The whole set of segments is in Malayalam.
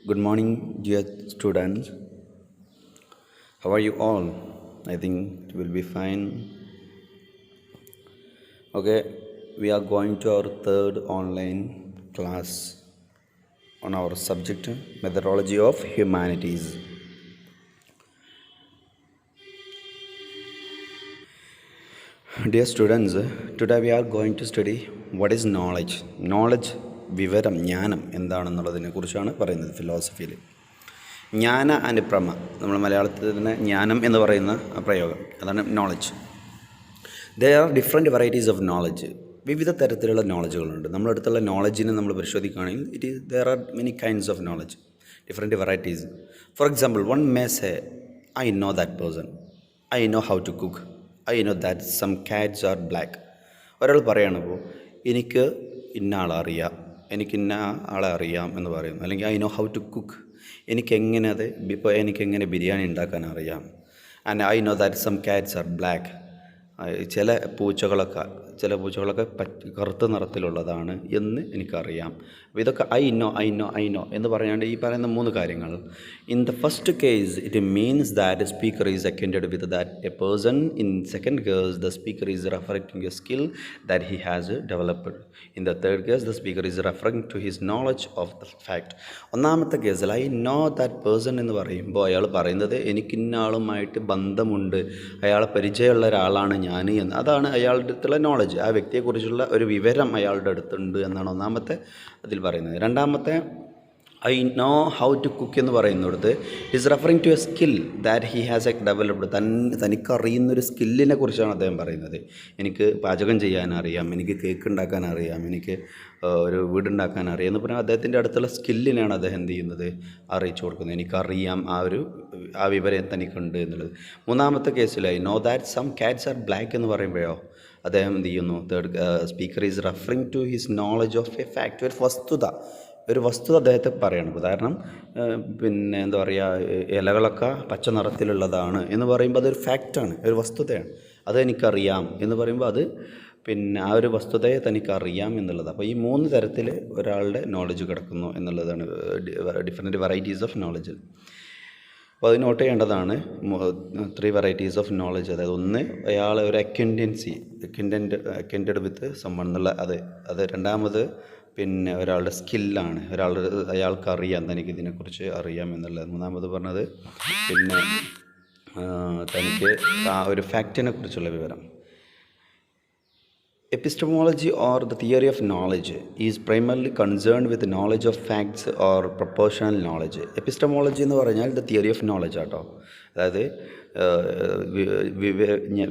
Good morning, dear students. How are you all? I think it will be fine. Okay, we are going to our third online class on our subject methodology of humanities. Dear students, today we are going to study what is knowledge. Knowledge, വിവരം, ജ്ഞാനം എന്താണെന്നുള്ളതിനെ കുറിച്ചാണ് പറയുന്നത് ഫിലോസഫിയിൽ. ജ്ഞാന അനുപ്രമ, നമ്മൾ മലയാളത്തിൽ തന്നെ ജ്ഞാനം എന്ന് പറയുന്ന പ്രയോഗം, അതാണ് knowledge. There are different varieties of knowledge. വിവിധ തരത്തിലുള്ള നോളജുകളുണ്ട്. നമ്മളടുത്തുള്ള നോളജിനെ നമ്മൾ പരിശോധിക്കുകയാണെങ്കിൽ there are many kinds of knowledge, different varieties. For example, one may say I know that person, I know how to cook, I know that some cats are black. ഒരാൾ പറയുകയാണിപ്പോൾ എനിക്ക് ഇന്ന ആളെ അറിയാം, എനിക്കിന്ന ആളെ അറിയാം എന്ന് പറയുന്നു. അല്ലെങ്കിൽ I know how to cook, എനിക്കെങ്ങനെ ബിരിയാണി ഉണ്ടാക്കാൻ അറിയാം. And I know that some cats are black. ചില പൂച്ചകളൊക്കെ കറുത്ത നിറത്തിലുള്ളതാണ് എന്ന് എനിക്കറിയാം. അപ്പോൾ ഇതൊക്കെ ഐ നോ എന്ന് പറയാണ്ട് ഈ പറയുന്ന മൂന്ന് കാര്യങ്ങൾ. In the first case it means that speaker is acquainted with that a person. In second case the speaker is referring to a skill that he has developed. In the third case the speaker is referring to his knowledge of the fact. ഒന്നാമത്തെ കേസിൽ ഐ നോ ദാറ്റ് പേഴ്സൺ എന്ന് പറയുമ്പോൾ അയാൾ പറയുന്നത് എനിക്കിന്ന ആളുമായിട്ട് ബന്ധമുണ്ട്, അയാളെ പരിചയമുള്ള ഒരാളാണ് ഞാൻ എന്ന്. അതാണ് അയാളുടെ അടുത്തുള്ള നോളജ്. ആ വ്യക്തിയെക്കുറിച്ചുള്ള ഒരു വിവരം അയാളുടെ അടുത്തുണ്ട് എന്നാണ് ഒന്നാമത്തെ അതിൽ പറയുന്നത്. രണ്ടാമത്തെ I know how to cook എന്ന് പറയുന്നിടത്ത് is referring to a skill that he has a developed. തനിക്കറിയുന്നൊരു സ്കില്ലിനെ കുറിച്ചാണ് അദ്ദേഹം പറയുന്നത്. എനിക്ക് പാചകം ചെയ്യാൻ അറിയാം, എനിക്ക് കേക്ക് ഉണ്ടാക്കാൻ അറിയാം, എനിക്ക് ഒരു വീടുണ്ടാക്കാൻ അറിയാം എന്ന് പറഞ്ഞാൽ അദ്ദേഹത്തിൻ്റെ അടുത്തുള്ള സ്കില്ലിനാണ് അദ്ദേഹം എന്ത് ചെയ്യുന്നത്, അറിയിച്ചു കൊടുക്കുന്നത്. എനിക്കറിയാം, ആ വിവരം തനിക്കുണ്ട് എന്നുള്ളത്. മൂന്നാമത്തെ കേസിൽ I know that some cats are black എന്ന് പറയുമ്പോഴോ അദ്ദേഹം എന്ത് ചെയ്യുന്നു, third speaker is referring to his knowledge of a fact. ഒരു വസ്തുത അദ്ദേഹത്തെ പറയണം. ഉദാഹരണം, എന്താ പറയുക, ഇലകളൊക്കെ പച്ച നിറത്തിലുള്ളതാണ് എന്ന് പറയുമ്പോൾ അതൊരു ഫാക്റ്റാണ്, ഒരു വസ്തുതയാണ്. അതെനിക്കറിയാം എന്ന് പറയുമ്പോൾ അത് ആ ഒരു വസ്തുതയെ തനിക്കറിയാം എന്നുള്ളത്. അപ്പോൾ ഈ മൂന്ന് തരത്തിൽ ഒരാളുടെ നോളജ് കിടക്കുന്നു എന്നുള്ളതാണ്, ഡിഫറെൻറ്റ് വെറൈറ്റീസ് ഓഫ് നോളജ്. അപ്പോൾ അത് നോട്ട് ചെയ്യേണ്ടതാണ്. 3 വെറൈറ്റീസ് ഓഫ് നോളജ്. അതായത് ഒന്ന്, അയാൾ ഒരു അക്വൈൻറ്റഡ് വിത്ത് സമ്മൺ എന്നുള്ള അത്. രണ്ടാമത് ഒരാളുടെ സ്കില്ലാണ്, അയാൾക്കറിയാം, തനിക്ക് ഇതിനെക്കുറിച്ച് അറിയാം എന്നുള്ളത്. മൂന്നാമത് പറഞ്ഞത് തനിക്ക് ആ ഒരു ഫാക്റ്റിനെ കുറിച്ചുള്ള വിവരം. Epistemology or the theory of knowledge is primarily concerned with the knowledge of facts or proportional knowledge. Epistemology എന്ന് പറഞ്ഞാൽ the theory of knowledge ആട്ടോ. അതായത്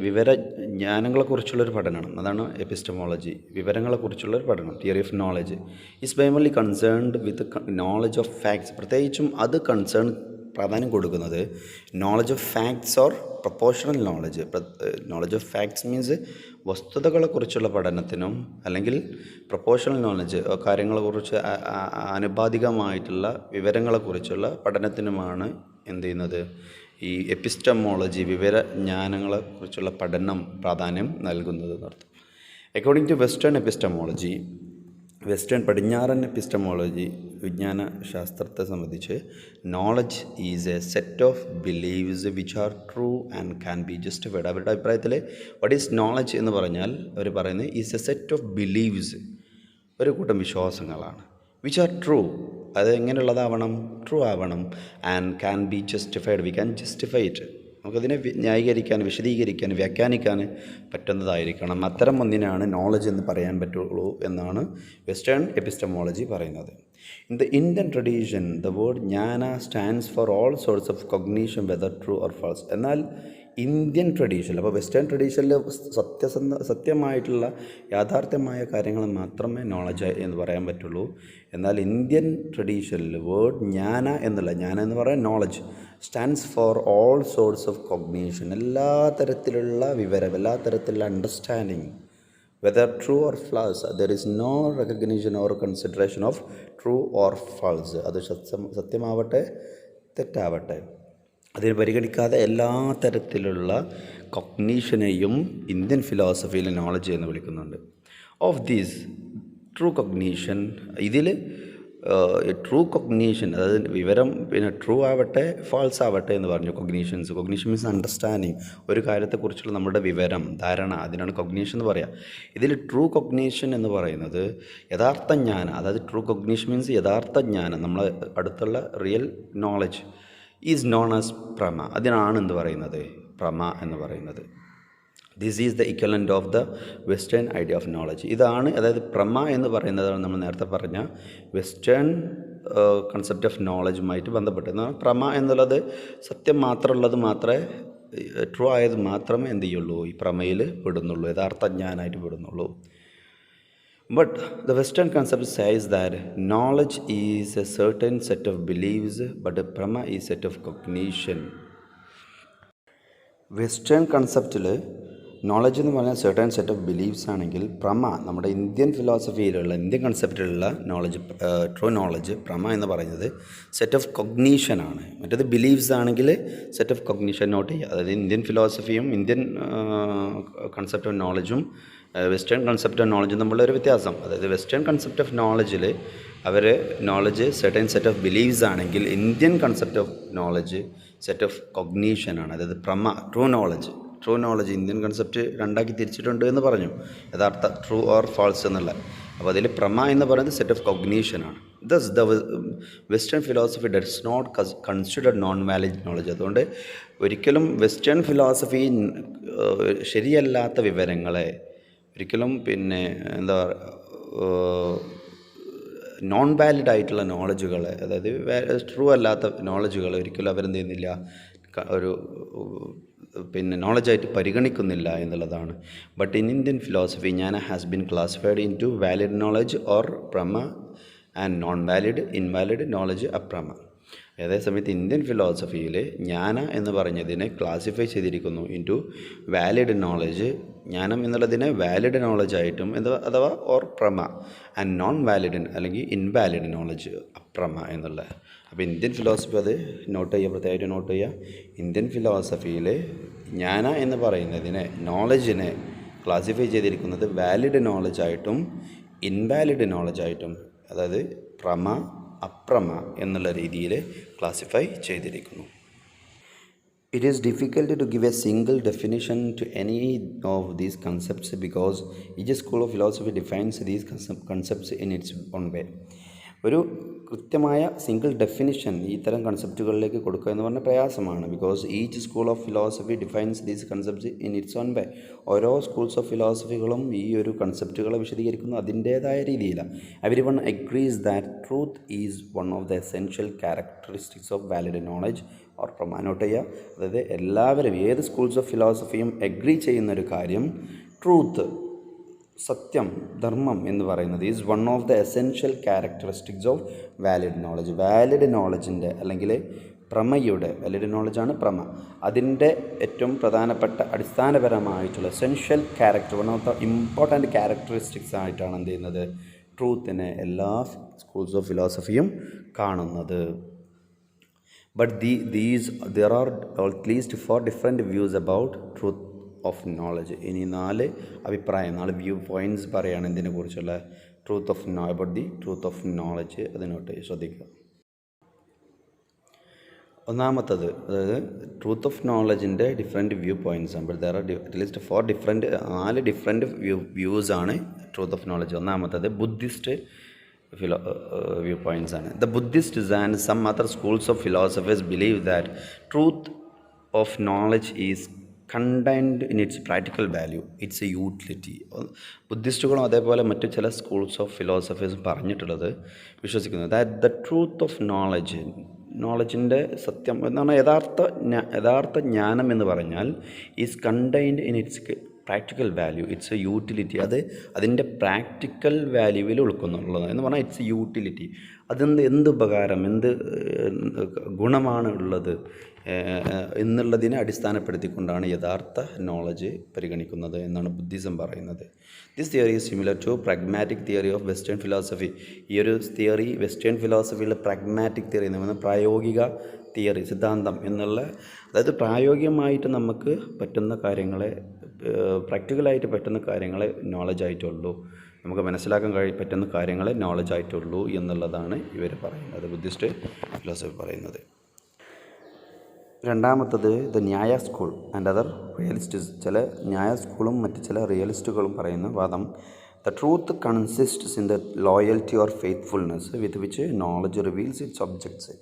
വിവരജ്ഞാനങ്ങളെക്കുറിച്ചുള്ളൊരു പഠനമാണ്. അതാണ് എപ്പിസ്റ്റമോളജി, വിവരങ്ങളെക്കുറിച്ചുള്ളൊരു പഠനം. Theory of knowledge is primarily concerned with knowledge of facts. പ്രത്യേകിച്ചും അത് പ്രാധാന്യം കൊടുക്കുന്നത് knowledge of facts or proportional knowledge. Knowledge of facts means വസ്തുതകളെക്കുറിച്ചുള്ള പഠനത്തിനും, അല്ലെങ്കിൽ പ്രൊപ്പോർഷണൽ നോളജ് കാര്യങ്ങളെക്കുറിച്ച് ആനുപാതികമായിട്ടുള്ള വിവരങ്ങളെക്കുറിച്ചുള്ള പഠനത്തിനുമാണ് എന്ത് ചെയ്യുന്നത്, ഈ എപ്പിസ്റ്റമോളജി, വിവരജ്ഞാനങ്ങളെക്കുറിച്ചുള്ള പഠനം പ്രാധാന്യം നൽകുന്നത് എന്നർത്ഥം. അക്കോർഡിംഗ് ടു പടിഞ്ഞാറൻ എപ്പിസ്റ്റമോളജി, വിജ്ഞാന ശാസ്ത്രത്തെ സംബന്ധിച്ച് knowledge is a set of beliefs which are true and can be justified. അവരുടെ അഭിപ്രായത്തിൽ വാട്ട് ഈസ് നോളജ് എന്ന് പറഞ്ഞാൽ അവർ പറയുന്നത് is a set of beliefs, ഒരു കൂട്ടം വിശ്വാസങ്ങളാണ്. വിച്ച് ആർ ട്രൂ, അത് എങ്ങനെയുള്ളതാവണം, ട്രൂ ആവണം. And can be justified, we can justify it, നമുക്കതിനെ ന്യായീകരിക്കാൻ, വിശദീകരിക്കാൻ, വ്യാഖ്യാനിക്കാൻ പറ്റുന്നതായിരിക്കണം. അത്തരം ഒന്നിനാണ് നോളജ് എന്ന് പറയാൻ പറ്റുള്ളൂ എന്നാണ് വെസ്റ്റേൺ എപ്പിസ്റ്റമോളജി പറയുന്നത്. In the Indian tradition the word jnana stands for all sorts of cognition whether true or false. എന്നാൽ ഇന്ത്യൻ ട്രഡീഷനിൽ, അപ്പോൾ വെസ്റ്റേൺ ട്രഡീഷനിൽ സത്യമായിട്ടുള്ള യാഥാർത്ഥ്യമായ കാര്യങ്ങൾ മാത്രമേ നോളജ് എന്ന് പറയാൻ പറ്റുള്ളൂ. എന്നാൽ ഇന്ത്യൻ ട്രഡീഷനിൽ വേർഡ് ജ്ഞാന എന്ന് പറയാൻ knowledge stands for all sorts of cognition, എല്ലാ തരത്തിലുള്ള വിവരം, എല്ലാ തരത്തിലുള്ള understanding, whether true or false. There is no recognition or consideration of true or false. അത് സത്യമാവട്ടെ തെറ്റാവട്ടെ, അതിന് പരിഗണിക്കാതെ എല്ലാ തരത്തിലുള്ള കൊഗ്നീഷനെയും ഇന്ത്യൻ ഫിലോസഫിയിൽ നോളജ് എന്ന് വിളിക്കുന്നുണ്ട്. ഓഫ് ദീസ് ട്രൂ കൊഗ്നീഷൻ, ഇതിൽ ട്രൂ കൊഗ്നീഷൻ, അതായത് വിവരം പിന്നെ ട്രൂ ആവട്ടെ ഫാൾസ് ആവട്ടെ എന്ന് പറഞ്ഞു. കൊഗ്നീഷൻ മീൻസ് അണ്ടർസ്റ്റാൻഡിങ്, ഒരു കാര്യത്തെക്കുറിച്ചുള്ള നമ്മുടെ വിവരം, ധാരണ, അതിനാണ് കൊഗ്നീഷൻ എന്ന് പറയുക. ഇതിൽ ട്രൂ കൊഗ്നീഷൻ എന്ന് പറയുന്നത് യഥാർത്ഥ ജ്ഞാനം, അതായത് ട്രൂ കൊഗ്നീഷൻ മീൻസ് യഥാർത്ഥ ജ്ഞാനം, നമ്മളെ അടുത്തുള്ള real knowledge is known as prama. അതിനാണ് എന്ത് പറയുന്നത്, പ്രമ എന്ന് പറയുന്നത്. This is the equivalent of the western idea of knowledge. ഇതാണ്, അതായത് പ്രമ എന്ന് പറയുന്നതാണ് നമ്മൾ നേരത്തെ പറഞ്ഞ വെസ്റ്റേൺ കൺസെപ്റ്റ് ഓഫ് നോളജുമായിട്ട് ബന്ധപ്പെട്ട്. എന്നാൽ പ്രമ എന്നുള്ളത് സത്യം മാത്രമുള്ളത് മാത്രമേ, ട്രൂ ആയത് മാത്രമേ എന്ത് ചെയ്യുള്ളൂ, ഈ പ്രമയിൽ പെടുന്നുള്ളൂ, യഥാർത്ഥ ജ്ഞാനമായിട്ട് പെടുന്നുള്ളൂ. But the Western concept says that knowledge is a certain set of beliefs, but a prama is a set of cognition. Western കൺസെപ്റ്റിൽ നോളജ് എന്ന് പറഞ്ഞാൽ സെർട്ടൺ സെറ്റ് ഓഫ് ബിലീഫ്സ് ആണെങ്കിൽ, പ്രമ നമ്മുടെ ഇന്ത്യൻ ഫിലോസഫിയിലുള്ള, ഇന്ത്യൻ കൺസെപ്റ്റിലുള്ള നോളജ്, ട്രൂ നോളജ്, പ്രമ എന്ന് പറയുന്നത് സെറ്റ് ഓഫ് കൊഗ്നീഷനാണ്. മറ്റേത് ബിലീഫ്സ് ആണെങ്കിൽ സെറ്റ് ഓഫ് കൊഗ്നീഷൻ നോട്ട് ചെയ്യുക. അതായത് ഇന്ത്യൻ ഫിലോസഫിയും ഇന്ത്യൻ കൺസെപ്റ്റ് ഓഫ് നോളജും വെസ്റ്റേൺ കൺസെപ്റ്റ് ഓഫ് നോളജും തമ്മിലുള്ള ഒരു വ്യത്യാസം. അതായത് വെസ്റ്റേൺ കൺസെപ്റ്റ് ഓഫ് നോളജിൽ അവർ knowledge certain set of believes ആണെങ്കിൽ, Indian concept of knowledge set of കൊഗ്നീഷനാണ്. അതായത് പ്രമ, ട്രൂ നോളജ് ഇന്ത്യൻ കൺസെപ്റ്റ് രണ്ടാക്കി തിരിച്ചിട്ടുണ്ട് എന്ന് പറഞ്ഞു, യഥാർത്ഥ ട്രൂ ഓർ ഫാൾസ് എന്നുള്ള. അപ്പോൾ അതിൽ പ്രമ എന്ന് പറയുന്നത് സെറ്റ് ഓഫ് കൊഗ്നീഷനാണ്. Thus the western philosophy does not consider non valid knowledge. അതുകൊണ്ട് ഒരിക്കലും വെസ്റ്റേൺ ഫിലോസഫി ശരിയല്ലാത്ത വിവരങ്ങളെ ഒരിക്കലും പിന്നെ എന്താ നോൺ വാലിഡ് ആയിട്ടുള്ള നോളജുകൾ, അതായത് ട്രൂ അല്ലാത്ത നോളജുകൾ ഒരിക്കലും അവരെന്ത് ചെയ്യുന്നില്ല, ഒരു പിന്നെ നോളജായിട്ട് പരിഗണിക്കുന്നില്ല എന്നുള്ളതാണ്. But in Indian philosophy jnana has been classified into valid knowledge or prama and non valid invalid knowledge aprama. അതേസമയത്ത് ഇന്ത്യൻ ഫിലോസഫിയിൽ ജ്ഞാന എന്ന് പറഞ്ഞതിനെ ക്ലാസിഫൈ ചെയ്തിരിക്കുന്നു ഇൻ ടു വാലിഡ് നോളജ്, ജ്ഞാനം എന്നുള്ളതിനെ വാലിഡ് നോളജായിട്ടും അഥവാ or prama, and non valid അല്ലെങ്കിൽ ഇൻവാലിഡ് നോളജ് അപ്രമ എന്നുള്ള. അപ്പോൾ ഇന്ത്യൻ ഫിലോസഫി അത് നോട്ട് ചെയ്യുക, പ്രത്യേകമായിട്ട് നോട്ട് ചെയ്യുക. ഇന്ത്യൻ ഫിലോസഫിയിൽ ജ്ഞാന എന്ന് പറയുന്നതിനെ, നോളജിനെ ക്ലാസിഫൈ ചെയ്തിരിക്കുന്നത് വാലിഡ് നോളജായിട്ടും ഇൻവാലിഡ് നോളജായിട്ടും, അതായത് പ്രമ അപ്രമ എന്നുള്ള രീതിയിൽ ക്ലാസിഫൈ ചെയ്തിരിക്കുന്നു. It is difficult to give a single definition to any of these concepts because each school of philosophy defines these concepts in its own way. ഒരു കൃത്യമായ സിംഗിൾ ഡെഫിനിഷൻ ഇത്തരം കൺസെപ്റ്റുകളിലേക്ക് കൊടുക്കുക എന്ന് പറഞ്ഞാൽ പ്രയാസമാണ്. Because each school of philosophy defines these concepts in its on വേ. ഓരോ സ്കൂൾസ് ഓഫ് ഫിലോസഫികളും ഈ ഒരു കൺസെപ്റ്റുകളെ വിശദീകരിക്കുന്നു അതിൻ്റേതായ രീതിയിലാണ്. Everyone agrees that truth is one of the essential characteristics of valid knowledge or prama. Note ചെയ്യുക, അതായത് എല്ലാവരും ഏത് സ്കൂൾസ് ഓഫ് ഫിലോസഫിയും അഗ്രി ചെയ്യുന്നൊരു കാര്യം, ട്രൂത്ത്, സത്യം, ധർമ്മം എന്ന് പറയുന്നത് is one of the essential characteristics of valid knowledge. Valid നോളജിൻ്റെ അല്ലെങ്കിൽ പ്രമയുടെ, വാലിഡ് നോളജാണ് പ്രമ, അതിൻ്റെ ഏറ്റവും പ്രധാനപ്പെട്ട അടിസ്ഥാനപരമായിട്ടുള്ള essential character, one of the important characteristics ആയിട്ടാണ് എന്ത് ചെയ്യുന്നത്, ട്രൂത്തിനെ എല്ലാ സ്കൂൾസ് ഓഫ് ഫിലോസഫിയും കാണുന്നത്. But there are at least 4 different views about truth of knowledge. ഇനി 4 അഭിപ്രായം, 4 വ്യൂ പോയിൻറ്റ്സ് പറയുകയാണ് ഇതിനെ കുറിച്ചുള്ള about the truth of knowledge. അതിനോട്ട് ശ്രദ്ധിക്കുക. ഒന്നാമത്തത്, അതായത് ട്രൂത്ത് ഓഫ് നോളജിൻ്റെ ഡിഫറെൻറ്റ് വ്യൂ പോയിൻറ്റ്സ് ആണ്. But there are at least 4 different views ആണ് ട്രൂത്ത് ഓഫ് നോളജ്. ഒന്നാമത്തത് ബുദ്ധിസ്റ്റ് വ്യൂ പോയിൻറ്റ്സ് ആണ്. The Buddhists and some other schools of philosophers believe that truth of knowledge is contained in its practical value, its utility. ബുദ്ധിസ്റ്റുകളും അതേപോലെ മറ്റു ചില സ്കൂൾസ് ഓഫ് ഫിലോസഫേഴ്സും പറഞ്ഞിട്ടുള്ളത്, വിശ്വസിക്കുന്നത് that the truth of knowledge, നോളജിൻ്റെ സത്യം എന്ന് പറഞ്ഞാൽ യഥാർത്ഥ ജ്ഞാനം എന്ന് പറഞ്ഞാൽ is contained in its practical value, its a utility. അതിൻ്റെ പ്രാക്ടിക്കൽ വാല്യൂവിൽ ഉൾക്കൊള്ളുന്നത് എന്ന് പറഞ്ഞാൽ ഇറ്റ്സ് എ യൂട്ടിലിറ്റി. എന്ത് ഉപകാരം, എന്ത് ഗുണമാണ് ഉള്ളത് എന്നുള്ളതിനെ അടിസ്ഥാനപ്പെടുത്തിക്കൊണ്ടാണ് യഥാർത്ഥ നോളജ് പരിഗണിക്കുന്നത് എന്നാണ് ബുദ്ധിസം പറയുന്നത്. This theory is similar to pragmatic theory of western philosophy. ഈ ഒരു തിയറി വെസ്റ്റേൺ ഫിലോസഫിയിലെ പ്രാഗ്മാറ്റിക് തിയറി എന്ന് പറഞ്ഞാൽ പ്രായോഗിക തിയറി, സിദ്ധാന്തം എന്നുള്ള, അതായത് പ്രായോഗികമായിട്ട് നമുക്ക് പറ്റുന്ന കാര്യങ്ങളെ, പ്രാക്ടിക്കലായിട്ട് പറ്റുന്ന കാര്യങ്ങളെ നോളജായിട്ടുള്ളൂ നമുക്ക് മനസ്സിലാക്കാൻ പറ്റുന്ന കാര്യങ്ങളെ നോളജ് ആയിട്ടുള്ളൂ എന്നുള്ളതാണ് ഇവർ പറയുന്നത്, ബുദ്ധിസ്റ്റ് ഫിലോസഫി പറയുന്നത്. രണ്ടാമത്തത് ദ ന്യായ സ്കൂൾ ആൻഡ് അതർ റിയലിസ്റ്റ്സ്. ചില ന്യായ സ്കൂളും മറ്റ് ചില റിയലിസ്റ്റുകളും പറയുന്ന വാദം, the truth consists in the loyalty or faithfulness with which knowledge reveals it's objects.